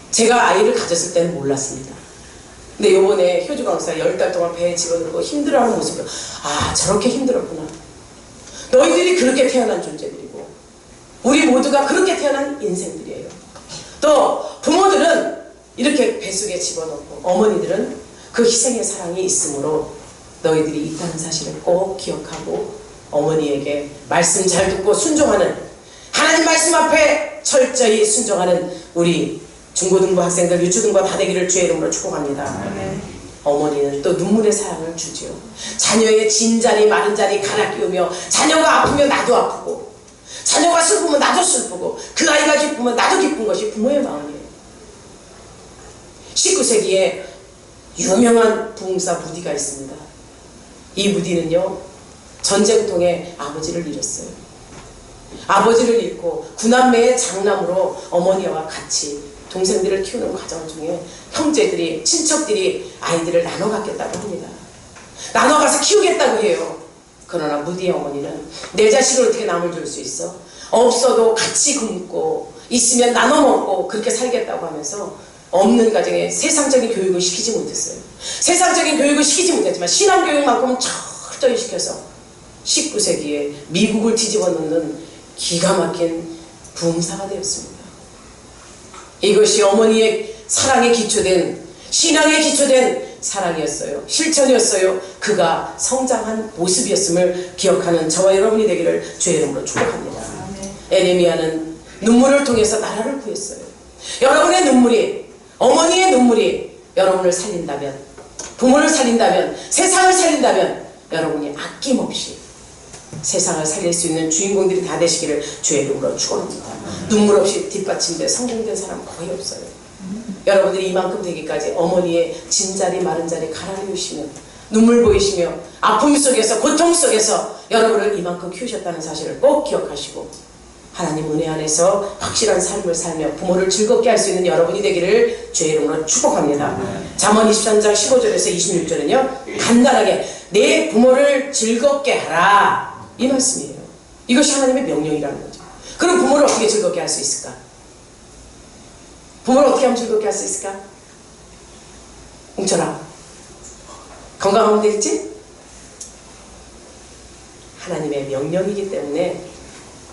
제가 아이를 가졌을 때는 몰랐습니다. 근데 요번에 효주 강사 10달 동안 배에 집어넣고 힘들어하는 모습을, 아, 저렇게 힘들었구나. 너희들이 그렇게 태어난 존재들이고 우리 모두가 그렇게 태어난 인생들이에요. 또 부모들은 이렇게 뱃속에 집어넣고 어머니들은 그 희생의 사랑이 있으므로 너희들이 있다는 사실을 꼭 기억하고 어머니에게 말씀 잘 듣고 순종하는, 하나님 말씀 앞에 철저히 순종하는 우리 중고등부 학생들, 유초등부 다 되기를 주의 이름으로 축복합니다. 어머니는 또 눈물의 사랑을 주지요. 자녀의 진 자리 마른 자리 갈아 끼우며 자녀가 아프면 나도 아프고 자녀가 슬프면 나도 슬프고 그 아이가 기쁘면 나도 기쁜 것이 부모의 마음이에요. 19세기에 유명한 부흥사 무디가 있습니다. 이 무디는요, 전쟁통에 아버지를 잃었어요. 아버지를 잃고 구남매의 장남으로 어머니와 같이 동생들을 키우는 과정 중에 형제들이, 친척들이 아이들을 나눠 갖겠다고 합니다. 나눠 가서 키우겠다고 해요. 그러나 무디의 어머니는 내 자식을 어떻게 남을 줄 수 있어? 없어도 같이 굶고 있으면 나눠 먹고 그렇게 살겠다고 하면서 없는 가정에 세상적인 교육을 시키지 못했어요. 세상적인 교육을 시키지 못했지만 신앙교육만큼은 철저히 시켜서 19세기에 미국을 뒤집어 놓는 기가 막힌 부흥사가 되었습니다. 이것이 어머니의 사랑에 기초된, 신앙에 기초된 사랑이었어요. 실천이었어요. 그가 성장한 모습이었음을 기억하는 저와 여러분이 되기를 주의 이름으로 축복합니다. 에레미야는 눈물을 통해서 나라를 구했어요. 여러분의 눈물이, 어머니의 눈물이 여러분을 살린다면, 부모를 살린다면, 세상을 살린다면 여러분이 아낌없이 세상을 살릴 수 있는 주인공들이 다 되시기를 주의 이름으로 축원합니다. 눈물 없이 뒷받침돼 성공된 사람 거의 없어요. 여러분들이 이만큼 되기까지 어머니의 진자리 마른자리 갈아내우시며 눈물 보이시며 아픔 속에서 고통 속에서 여러분을 이만큼 키우셨다는 사실을 꼭 기억하시고 하나님 은혜 안에서 확실한 삶을 살며 부모를 즐겁게 할 수 있는 여러분이 되기를 주의 이름으로 축복합니다. 잠언 23장 15절에서 26절은요, 간단하게 내 부모를 즐겁게 하라, 이 말씀이에요. 이것이 하나님의 명령이라는 거죠. 그럼 부모를 어떻게 즐겁게 할 수 있을까? 부모를 어떻게 하면 즐겁게 할 수 있을까? 웅철아, 건강하면 되겠지? 하나님의 명령이기 때문에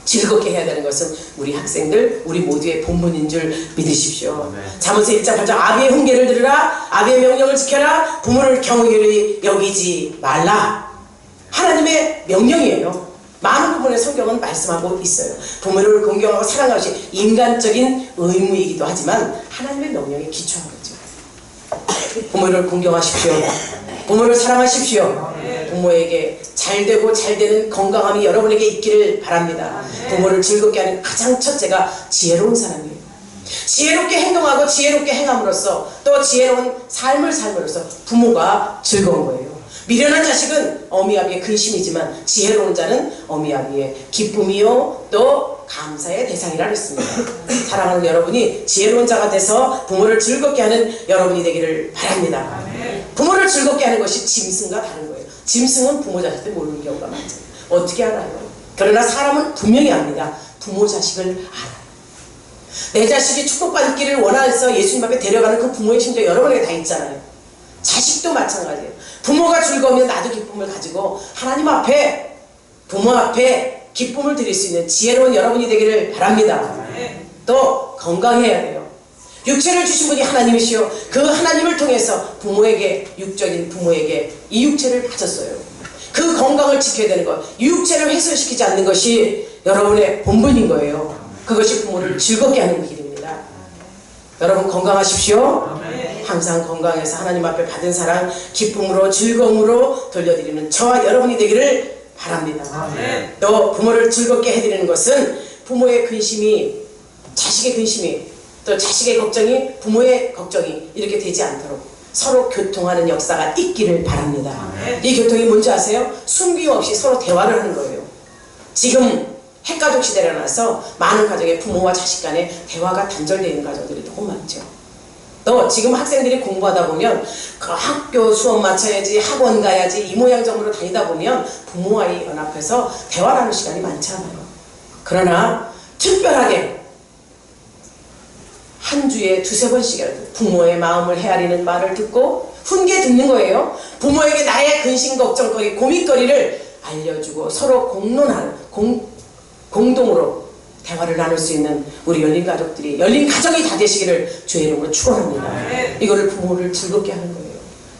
즐겁게 해야 되는 것은 우리 학생들, 우리 모두의 본분인 줄 믿으십시오. 잠언서 1장 8절 아비의 훈계를 들으라, 아비의 명령을 지켜라, 부모를 경외히 여기지 말라. 하나님의 명령이에요. 많은 부분에 성경은 말씀하고 있어요. 부모를 공경하고 사랑하는 것이 인간적인 의무이기도 하지만 하나님의 명령에 기초한 거죠. 부모를 공경하십시오. 부모를 사랑하십시오. 부모에게 잘되고 잘되는 건강함이 여러분에게 있기를 바랍니다. 부모를 즐겁게 하는 가장 첫째가 지혜로운 사람이에요. 지혜롭게 행동하고 지혜롭게 행함으로써 또 지혜로운 삶을 삶으로써 부모가 즐거운 거예요. 미련한 자식은 어미아비의 근심이지만 지혜로운 자는 어미아비의 기쁨이요 또 감사의 대상이라 했습니다. 사랑하는 여러분이 지혜로운 자가 돼서 부모를 즐겁게 하는 여러분이 되기를 바랍니다. 부모를 즐겁게 하는 것이 짐승과 다른 거예요. 짐승은 부모 자식들 모르는 경우가 많죠. 어떻게 알아요? 그러나 사람은 분명히 압니다. 부모 자식을 알아요. 내 자식이 축복받기를 원해서 예수님 앞에 데려가는 그 부모의 심정 여러분에게 다 있잖아요. 자식도 마찬가지예요. 부모가 즐거우면 나도 기쁨을 가지고 하나님 앞에 부모 앞에 기쁨을 드릴 수 있는 지혜로운 여러분이 되기를 바랍니다. 또 건강해야 돼요. 육체를 주신 분이 하나님이시요 그 하나님을 통해서 부모에게 육적인 부모에게 이 육체를 바쳤어요. 그 건강을 지켜야 되는 것, 이 육체를 훼손시키지 않는 것이 여러분의 본분인 거예요. 그것이 부모를 즐겁게 하는 길입니다. 여러분 건강하십시오. 항상 건강해서 하나님 앞에 받은 사랑 기쁨으로 즐거움으로 돌려드리는 저와 여러분이 되기를 바랍니다. 또 부모를 즐겁게 해드리는 것은 부모의 근심이 자식의 근심이 또 자식의 걱정이 부모의 걱정이 이렇게 되지 않도록 서로 교통하는 역사가 있기를 바랍니다. 이 교통이 뭔지 아세요? 숨김없이 서로 대화를 하는 거예요. 지금 핵가족 시대를 나서 많은 가정의 부모와 자식 간의 대화가 단절되어 있는 가정들이 너무 많죠. 또 지금 학생들이 공부하다 보면 그 학교 수업 마쳐야지 학원 가야지 이 모양 저모로 다니다 보면 부모와의 연합해서 대화를 하는 시간이 많지 않아요. 그러나 특별하게 한 주에 두세 번씩이라도 부모의 마음을 헤아리는 말을 듣고 훈계 듣는 거예요. 부모에게 나의 근심 걱정거리 고민거리를 알려주고 서로 공론하는 공동으로 대화를 나눌 수 있는 우리 열린 가족들이 열린 가정이 다 되시기를 주의 이름으로 축원합니다. 이거를 부모를 즐겁게 하는 거예요.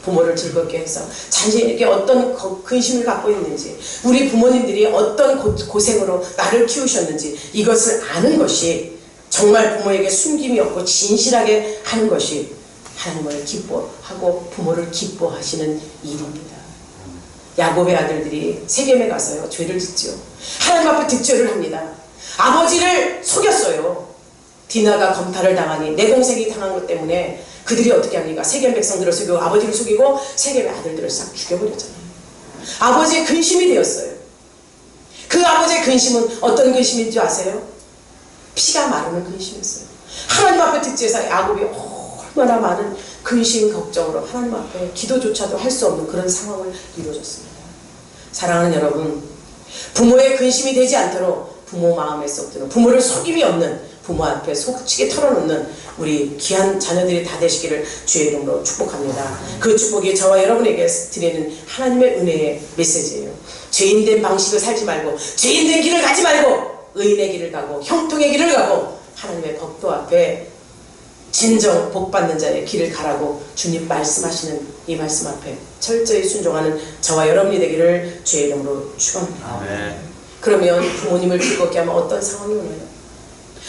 부모를 즐겁게 해서 자신에게 어떤 근심을 갖고 있는지 우리 부모님들이 어떤 고생으로 나를 키우셨는지 이것을 아는 것이 정말 부모에게 숨김이 없고 진실하게 하는 것이 하나님을 기뻐하고 부모를 기뻐하시는 일입니다. 야곱의 아들들이 세겜에 가서요 죄를 짓죠. 하나님 앞에 득죄를 합니다. 아버지를 속였어요. 디나가 검탈을 당하니 내 동생이 당한 것 때문에 그들이 어떻게 합니까? 세겜 백성들을 속이고 아버지를 속이고 세겜의 아들들을 싹 죽여버렸잖아요. 아버지의 근심이 되었어요. 그 아버지의 근심은 어떤 근심인지 아세요? 피가 마르는 근심이었어요. 하나님 앞에 득죄해서 야곱이 얼마나 많은 근심 걱정으로 하나님 앞에 기도조차도 할 수 없는 그런 상황을 이루어졌습니다. 사랑하는 여러분, 부모의 근심이 되지 않도록 부모 마음에 쏙드는 부모를 속임이 없는 부모 앞에 솔직히 털어놓는 우리 귀한 자녀들이 다 되시기를 주의 이름으로 축복합니다. 그 축복이 저와 여러분에게 드리는 하나님의 은혜의 메시지예요. 죄인된 방식을 살지 말고 죄인된 길을 가지 말고 의인의 길을 가고 형통의 길을 가고 하나님의 법도 앞에 진정 복받는 자의 길을 가라고 주님 말씀하시는 이 말씀 앞에 철저히 순종하는 저와 여러분이 되기를 주의 이름으로 축원합니다. 그러면 부모님을 즐겁게 하면 어떤 상황이 오나요?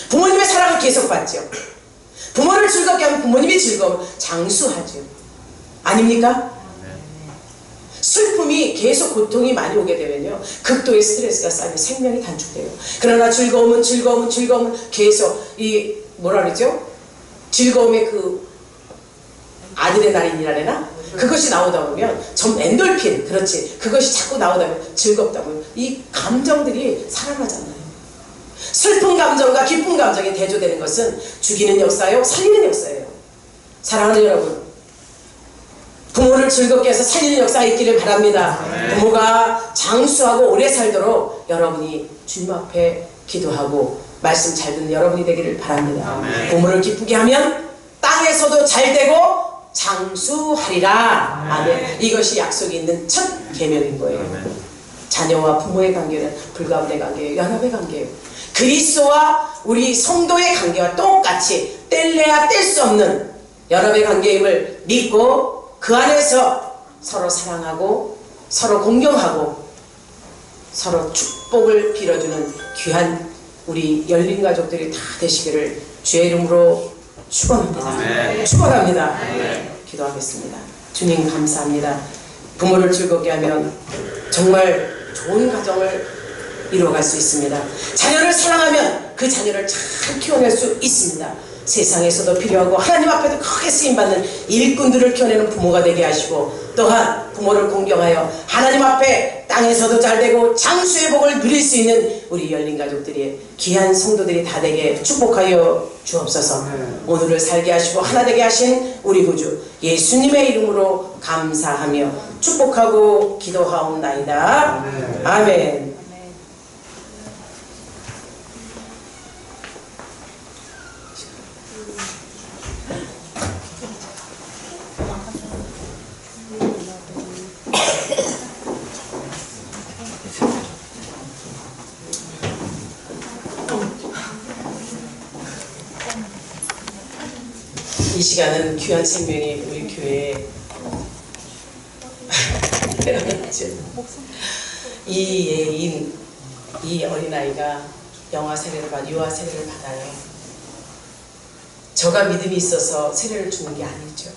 부모님의 사랑을 계속 받죠. 부모를 즐겁게 하면 부모님이 즐거움 장수하죠. 아닙니까? 슬픔이 계속 고통이 많이 오게 되면요 극도의 스트레스가 쌓이면 생명이 단축돼요. 그러나 즐거움은 계속 이 뭐라 그러죠? 즐거움의 그 아들의 날인이라나 그것이 나오다 보면 좀 엔돌핀 그렇지 그것이 자꾸 나오다 보면 즐겁다 보면 이 감정들이 살아나잖아요. 슬픈 감정과 기쁜 감정이 대조되는 것은 죽이는 역사요 살리는 역사예요. 사랑하는 여러분, 부모를 즐겁게 해서 살리는 역사가 있기를 바랍니다. 부모가 장수하고 오래 살도록 여러분이 주님 앞에 기도하고 말씀 잘 듣는 여러분이 되기를 바랍니다. 부모를 기쁘게 하면 땅에서도 잘 되고 장수하리라. 아멘. 이것이 약속이 있는 첫 계명인 거예요. 자녀와 부모의 관계는 불가분의 관계예요. 연합의 관계예요. 그리스도와 우리 성도의 관계와 똑같이 뗄래야 뗄 수 없는 연합의 관계임을 믿고 그 안에서 서로 사랑하고 서로 공경하고 서로 축복을 빌어주는 귀한 우리 열린 가족들이 다 되시기를 주의 이름으로 축원합니다. 축원합니다. 기도하겠습니다. 주님 감사합니다. 부모를 즐겁게 하면 정말 좋은 가정을 이루어갈 수 있습니다. 자녀를 사랑하면 그 자녀를 잘 키워낼 수 있습니다. 세상에서도 필요하고 하나님 앞에도 크게 쓰임받는 일꾼들을 키워내는 부모가 되게 하시고, 또한 부모를 공경하여 하나님 앞에 땅에서도 잘되고 장수의 복을 누릴 수 있는 우리 열린 가족들이, 귀한 성도들이 다 되게 축복하여 주옵소서. 오늘을 살게 하시고 하나 되게 하신 우리 구주 예수님의 이름으로 감사하며 축복하고 기도하옵나이다. 아멘. 이 시간은 귀한 생명이 우리 교회에 이예인, 이 어린아이가 유아 세례를 받아요. 저가 믿음이 있어서 세례를 주는 게 아니죠.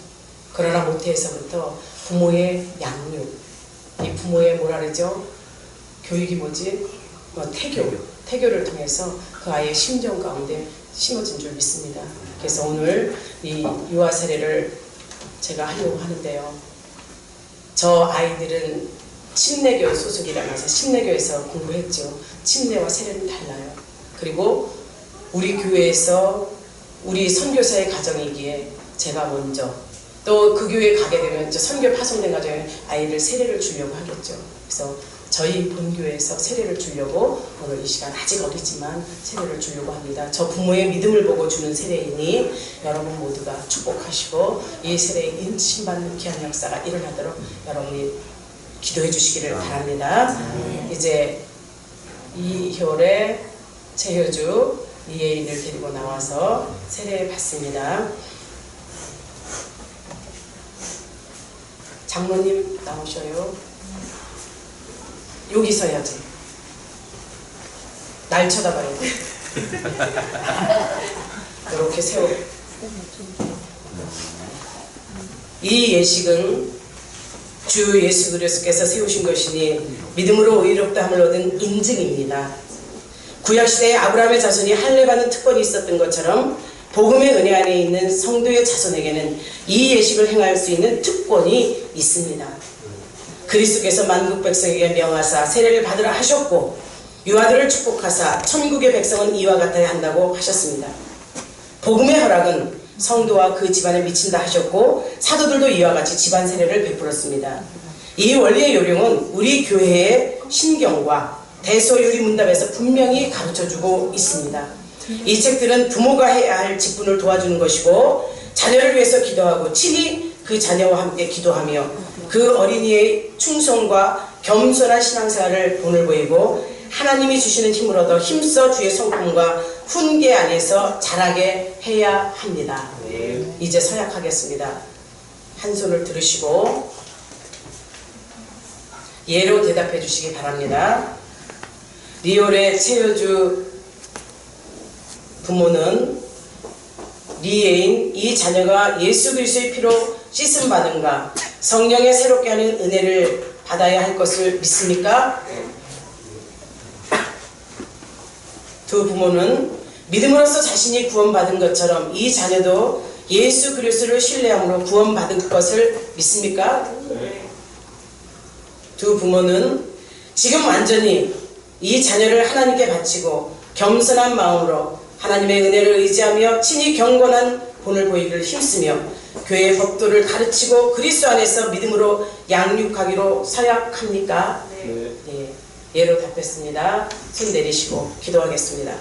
그러나 모태에서부터 부모의 양육, 이 부모의 뭐라 그러죠? 교육이 뭐지? 태교를 통해서 그 아이의 심정 가운데 심어진 줄 믿습니다. 그래서 오늘 이 유아 세례를 제가 하려고 하는데요. 저 아이들은 침례교 소속이라면서 침례교에서 공부했죠. 침례와 세례는 달라요. 그리고 우리 교회에서 우리 선교사의 가정이기에 제가 먼저, 또 그 교회에 가게 되면 이제 선교 파송된 가정에 아이를 세례를 주려고 하겠죠. 그래서 저희 본교회에서 세례를 주려고 오늘 이 시간, 아직 어리지만 세례를 주려고 합니다. 저 부모의 믿음을 보고 주는 세례이니 여러분 모두가 축복하시고 이 세례에 인침받는 귀한 역사가 일어나도록 여러분이 기도해 주시기를 바랍니다. 이제 이효래, 최효주, 이예인을 데리고 나와서 세례 받습니다. 장로님 나오셔요. 여기 서야지. 날 쳐다봐야 돼. 이렇게 세워. 이 예식은 주 예수 그리스도께서 세우신 것이니 믿음으로 의롭다함을 얻은 인증입니다. 구약시대에 아브라함의 자손이 할례받는 특권이 있었던 것처럼 복음의 은혜 안에 있는 성도의 자손에게는 이 예식을 행할 수 있는 특권이 있습니다. 그리스도께서 만국 백성에게 명하사 세례를 받으라 하셨고 유아들을 축복하사 천국의 백성은 이와 같아야 한다고 하셨습니다. 복음의 허락은 성도와 그 집안에 미친다 하셨고 사도들도 이와 같이 집안 세례를 베풀었습니다. 이 원리의 요령은 우리 교회의 신경과 대소요리 문답에서 분명히 가르쳐주고 있습니다. 이 책들은 부모가 해야 할 직분을 도와주는 것이고 자녀를 위해서 기도하고 친히 그 자녀와 함께 기도하며 그 어린이의 충성과 겸손한 신앙생활을 본을 보이고 하나님이 주시는 힘을 얻어 힘써 주의 성품과 훈계 안에서 자라게 해야 합니다. 이제 서약하겠습니다. 한 손을 들으시고 예로 대답해 주시기 바랍니다. 리올의 최효주 부모는 리예인 이 자녀가 예수 그리스도의 피로 씻음 받은가 성령의 새롭게 하는 은혜를 받아야 할 것을 믿습니까? 두 부모는 믿음으로써 자신이 구원받은 것처럼 이 자녀도 예수 그리스도를 신뢰함으로 구원받은 것을 믿습니까? 두 부모는 지금 완전히 이 자녀를 하나님께 바치고 겸손한 마음으로 하나님의 은혜를 의지하며 친히 경건한 본을 보이기를 힘쓰며 교회의 법도를 가르치고 그리스도 안에서 믿음으로 양육하기로 서약합니까? 네. 예로 답했습니다. 손 내리시고 기도하겠습니다.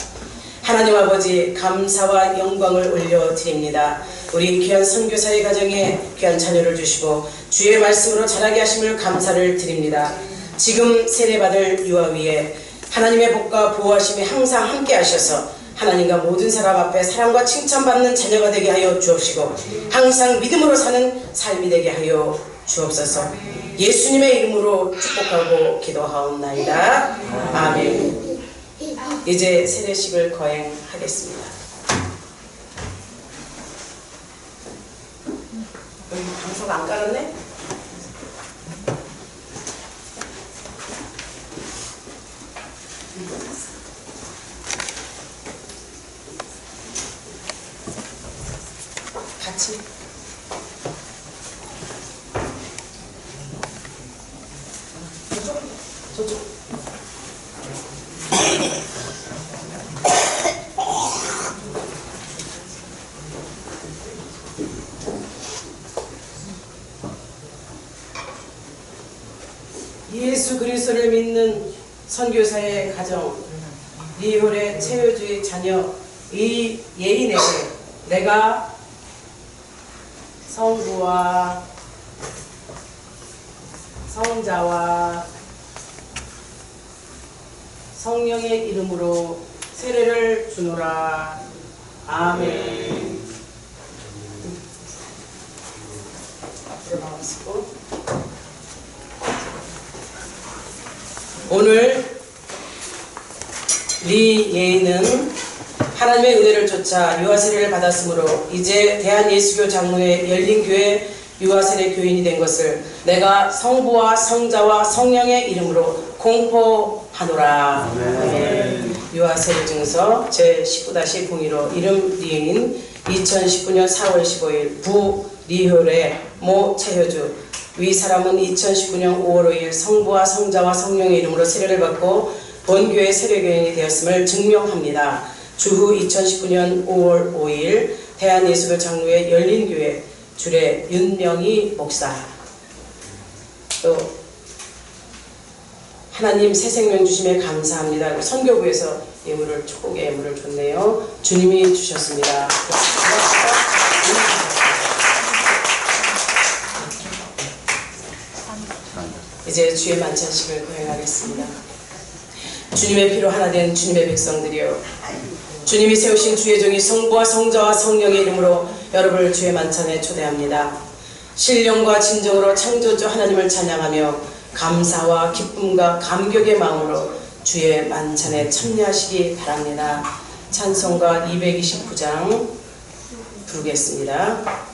하나님 아버지 감사와 영광을 올려드립니다. 우리 귀한 선교사의 가정에 귀한 자녀를 주시고 주의 말씀으로 자라게 하심을 감사를 드립니다. 지금 세례받을 유아 위에 하나님의 복과 보호하심이 항상 함께 하셔서 하나님과 모든 사람 앞에 사랑과 칭찬받는 자녀가 되게 하여 주옵시고 항상 믿음으로 사는 삶이 되게 하여 주옵소서. 예수님의 이름으로 축복하고 기도하옵나이다. 아멘. 이제 세례식을 거행하겠습니다. 여기 방석 안 깔았네? 같이. 저쪽. 예수 그리스도를 믿는 선교사의 가정, 리홀의 체효주의 자녀 이 예인에게 내가 성부와 성자와 성령의 이름으로 세례를 주노라. 아멘. 들어가시고 오늘 리 예인은 하나님의 은혜를 쫓아 유아세례를 받았으므로 이제 대한예수교 장로의 열린교회 유아세례 교인이 된 것을 내가 성부와 성자와 성령의 이름으로 공포하노라. 아멘. 유아세례 증서 제19-02로 이름 리예인 2019년 4월 15일 부 리효의 모 차효주 위 사람은 2019년 5월 5일 성부와 성자와 성령의 이름으로 세례를 받고 본교회 세례교인이 되었음을 증명합니다. 주후 2019년 5월 5일 대한예수교 장로의 열린교회 주례 윤명희 목사. 또 하나님 새 생명 주심에 감사합니다. 선교부에서 예물을 축복의 예물을 줬네요. 주님이 주셨습니다. 이제 주의 만찬식을 거행하겠습니다. 주님의 피로 하나 된 주님의 백성들이여, 주님이 세우신 주의 종이 성부와 성자와 성령의 이름으로 여러분을 주의 만찬에 초대합니다. 신령과 진정으로 창조주 하나님을 찬양하며 감사와 기쁨과 감격의 마음으로 주의 만찬에 참여하시기 바랍니다. 찬송가 229장 부르겠습니다.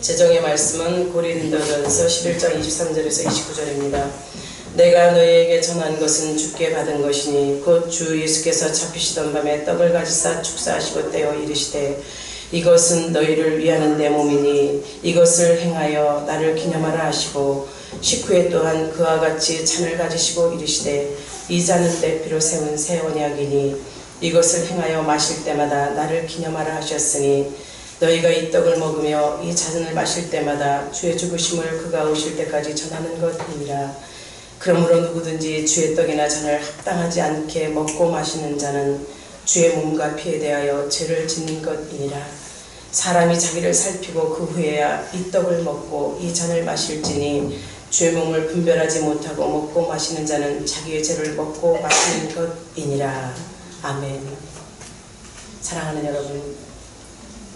제정의 말씀은 고린도전서 11장 23절에서 29절입니다. 내가 너희에게 전한 것은 주께 받은 것이니 곧 주 예수께서 잡히시던 밤에 떡을 가지사 축사하시고 떼어 이르시되 이것은 너희를 위하는 내 몸이니 이것을 행하여 나를 기념하라 하시고 식후에 또한 그와 같이 잔을 가지시고 이르시되 이 잔은 내 피로 세운 새 언약이니 이것을 행하여 마실 때마다 나를 기념하라 하셨으니 너희가 이 떡을 먹으며 이 잔을 마실 때마다 주의 죽으심을 그가 오실 때까지 전하는 것이니라. 그러므로 누구든지 주의 떡이나 잔을 합당하지 않게 먹고 마시는 자는 주의 몸과 피에 대하여 죄를 짓는 것이니라. 사람이 자기를 살피고 그 후에야 이 떡을 먹고 이 잔을 마실지니 주의 몸을 분별하지 못하고 먹고 마시는 자는 자기의 죄를 먹고 마시는 것이니라. 아멘. 사랑하는 여러분,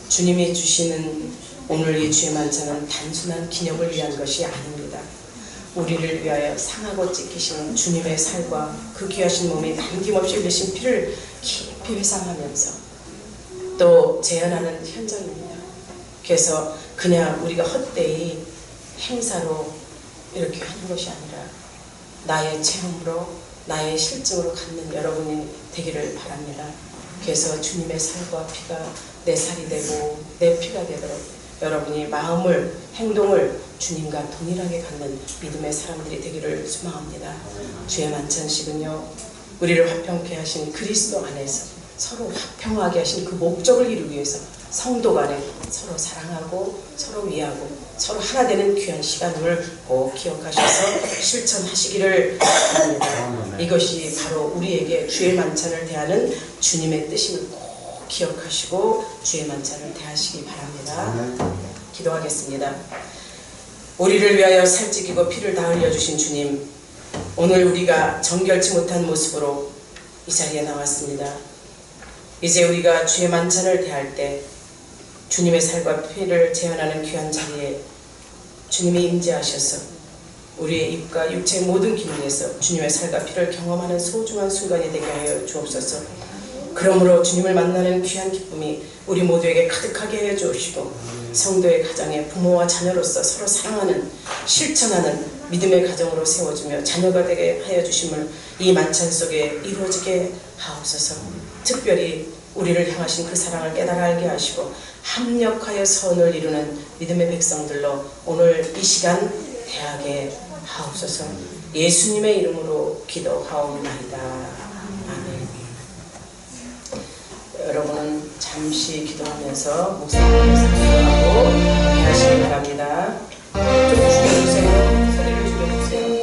주님이 주시는 오늘 이 주의 만찬은 단순한 기념을 위한 것이 아닙니다. 우리를 위하여 상하고 찢기신 주님의 살과 그 귀하신 몸이 남김없이 흘리신 피를 깊이 회상하면서 또 재현하는 현장입니다. 그래서 그냥 우리가 헛되이 행사로 이렇게 하는 것이 아니라 나의 체험으로 나의 실증으로 갖는 여러분이 되기를 바랍니다. 그래서 주님의 살과 피가 내 살이 되고 내 피가 되도록 여러분이 마음을, 행동을 주님과 동일하게 갖는 믿음의 사람들이 되기를 소망합니다. 주의 만찬식은요, 우리를 화평케 하신 그리스도 안에서 서로 화평하게 하신 그 목적을 이루기 위해서 성도 간에 서로 사랑하고 서로 위하고 서로 하나 되는 귀한 시간을 꼭 기억하셔서 실천하시기를 바랍니다. 이것이 바로 우리에게 주의 만찬을 대하는 주님의 뜻임을 꼭 기억하시고 주의 만찬을 대하시기 바랍니다. 기도하겠습니다. 우리를 위하여 살찌기고 피를 다 흘려주신 주님, 오늘 우리가 정결치 못한 모습으로 이 자리에 나왔습니다. 이제 우리가 주의 만찬을 대할 때 주님의 살과 피를 재현하는 귀한 자리에 주님이 임재하셔서 우리의 입과 육체의 모든 기능에서 주님의 살과 피를 경험하는 소중한 순간이 되게 하여 주옵소서. 그러므로 주님을 만나는 귀한 기쁨이 우리 모두에게 가득하게 하여 주옵시고 성도의 가정에 부모와 자녀로서 서로 사랑하는, 실천하는 믿음의 가정으로 세워주며 자녀가 되게 하여 주심을 이 만찬 속에 이루어지게 하옵소서. 특별히 우리를 향하신 그 사랑을 깨달아 알게 하시고 합력하여 선을 이루는 믿음의 백성들로 오늘 이 시간 대하게 하옵소서. 예수님의 이름으로 기도하옵나이다. 아멘. 여러분은 잠시 기도하면서 목사님께서 기도하고 대하시기 바랍니다. 좀 줄여주세요. 소리를 줄여주세요.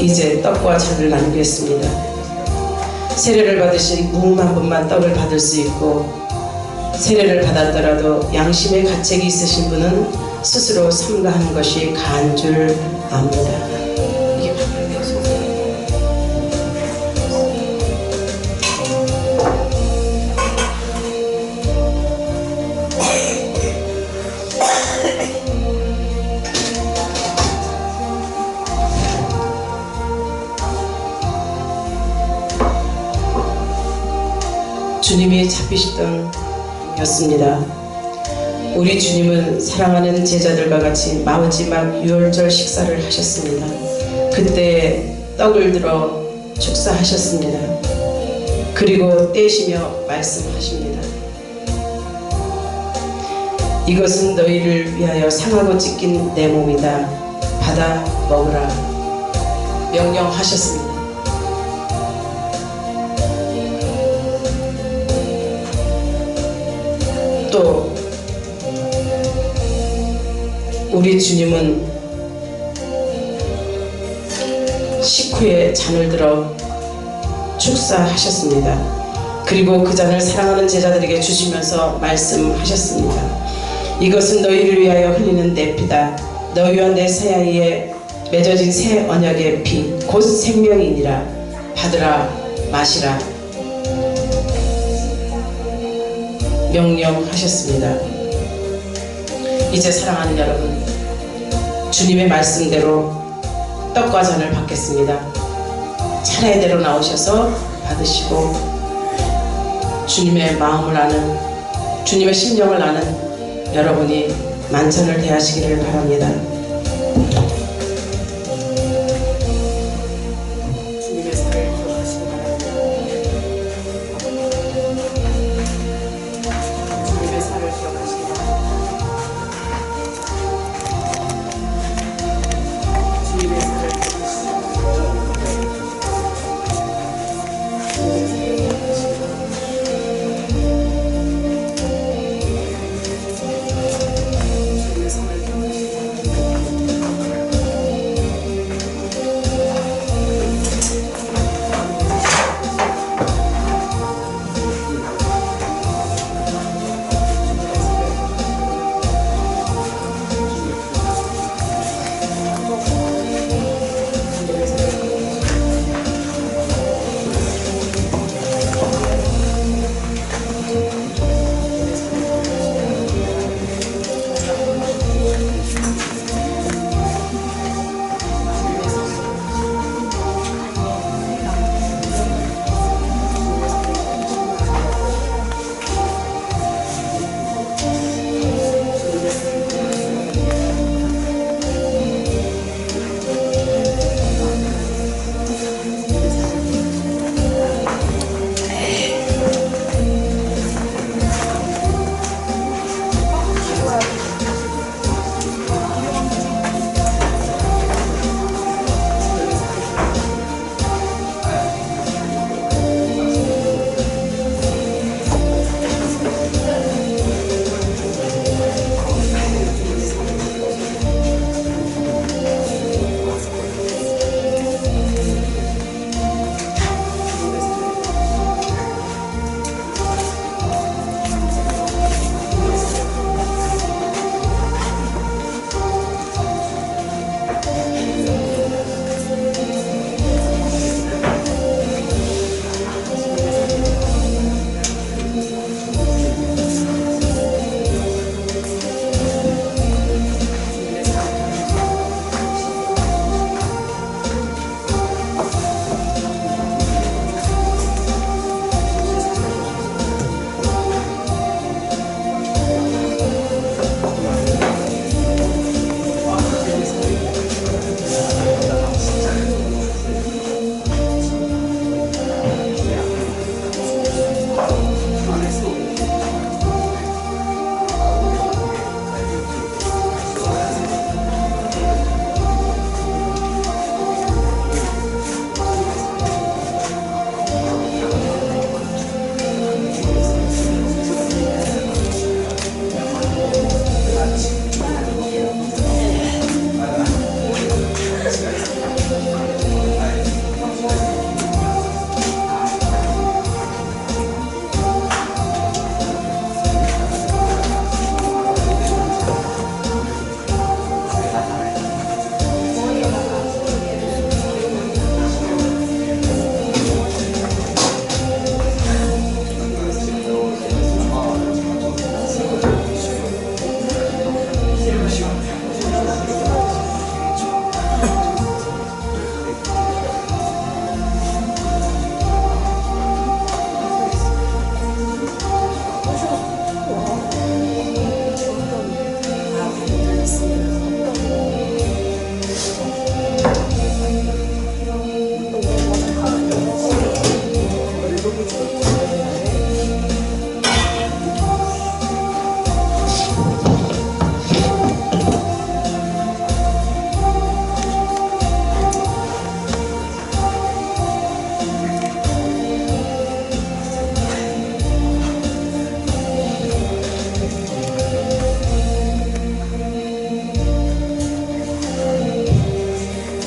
이제 떡과 잔을 나누겠습니다. 세례를 받으신 무음한 분만 떡을 받을 수 있고 세례를 받았더라도 양심의 가책이 있으신 분은 스스로 삼가하는 것이 가한 줄 압니다. 이게 바로 소리예요. 주님이 잡히시던 였습니다. 우리 주님은 사랑하는 제자들과 같이 마지막 유월절 식사를 하셨습니다. 그때 떡을 들어 축사하셨습니다. 그리고 떼시며 말씀하십니다. 이것은 너희를 위하여 상하고 찢긴 내 몸이다. 받아 먹으라. 명령하셨습니다. 또 우리 주님은 식후에 잔을 들어 축사하셨습니다. 그리고 그 잔을 사랑하는 제자들에게 주시면서 말씀하셨습니다. 이것은 너희를 위하여 흘리는 내 피다. 너희와 내 사이에 맺어진 새 언약의 피 곧 생명이니라. 받으라 마시라 명령하셨습니다. 이제 사랑하는 여러분, 주님의 말씀대로 떡과 잔을 받겠습니다. 차례대로 나오셔서 받으시고 주님의 마음을 아는, 주님의 심정을 아는 여러분이 만찬을 대하시기를 바랍니다. 주님의 살을 기억하시기 바랍니다. 주님의 살을 기억하시기 바랍니다. 주님의 살을 기억하시기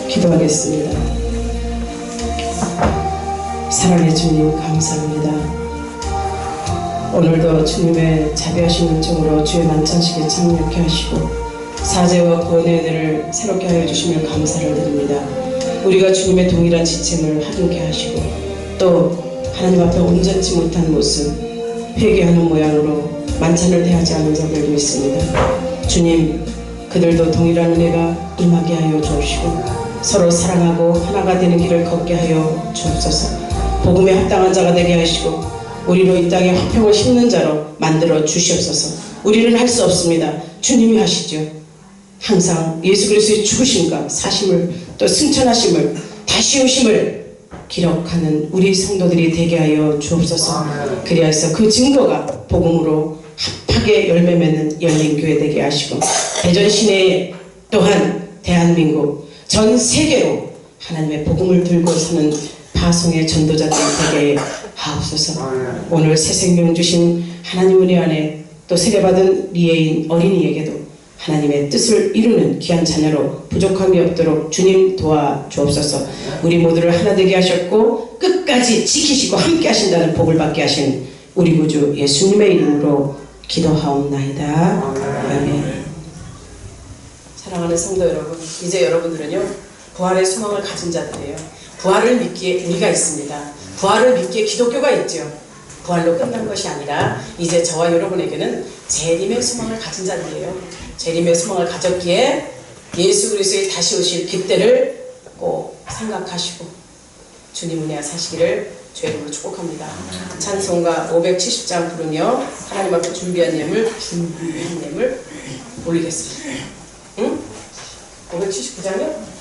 기도하겠습니다. 사랑의 주님, 감사합니다. 오늘도 주님의 자비하신 은총으로 주의 만찬식에 참여케 하시고 사죄와 구원의 은혜를 새롭게 하여 주시면 감사를 드립니다. 우리가 주님의 동일한 지침을 하도록 하시고 또 하나님 앞에 온전치 못한 모습 회개하는 모양으로 만찬을 대하지 않는 자들도 있습니다. 주님, 그들도 동일한 은혜가 임하게 하여 주옵시고 서로 사랑하고 하나가 되는 길을 걷게 하여 주옵소서. 복음에 합당한 자가 되게 하시고 우리로 이 땅에 화평을 심는 자로 만들어 주시옵소서. 우리는 할 수 없습니다. 주님이 하시죠. 항상 예수 그리스도의 죽으심과 사심을 또 승천하심을 다시 오심을 기록하는 우리 성도들이 되게 하여 주옵소서. 그리하여서 그 증거가 복음으로 합하게 열매 맺는 열린 교회 되게 하시고 대전 시내 또한 대한민국 전 세계로 하나님의 복음을 들고 서는 파송의 전도자들 되게 하옵소서. 오늘 새 생명 주신 하나님 은혜 안에 또 세례받은 리에인 어린이에게도 하나님의 뜻을 이루는 귀한 자녀로 부족함이 없도록 주님 도와주옵소서. 우리 모두를 하나 되게 하셨고 끝까지 지키시고 함께 하신다는 복을 받게 하신 우리 구주 예수님의 이름으로 기도하옵나이다. 아멘. 사랑하는 성도 여러분, 이제 여러분들은요 부활의 소망을 가진 자들이에요. 부활을 믿기에 우리가 있습니다. 부활을 믿기에 기독교가 있죠. 부활로 끝난 것이 아니라 이제 저와 여러분에게는 재림의 소망을 가진 자들이에요. 재림의 소망을 가졌기에 예수 그리스도의 다시 오실 그때를 꼭 생각하시고 주님 은혜와 사시기를 주의 이름으로 축복합니다. 찬송가 570장 부르며 하나님 앞에 준비한 예물 올리겠습니다. 응? 579장이요?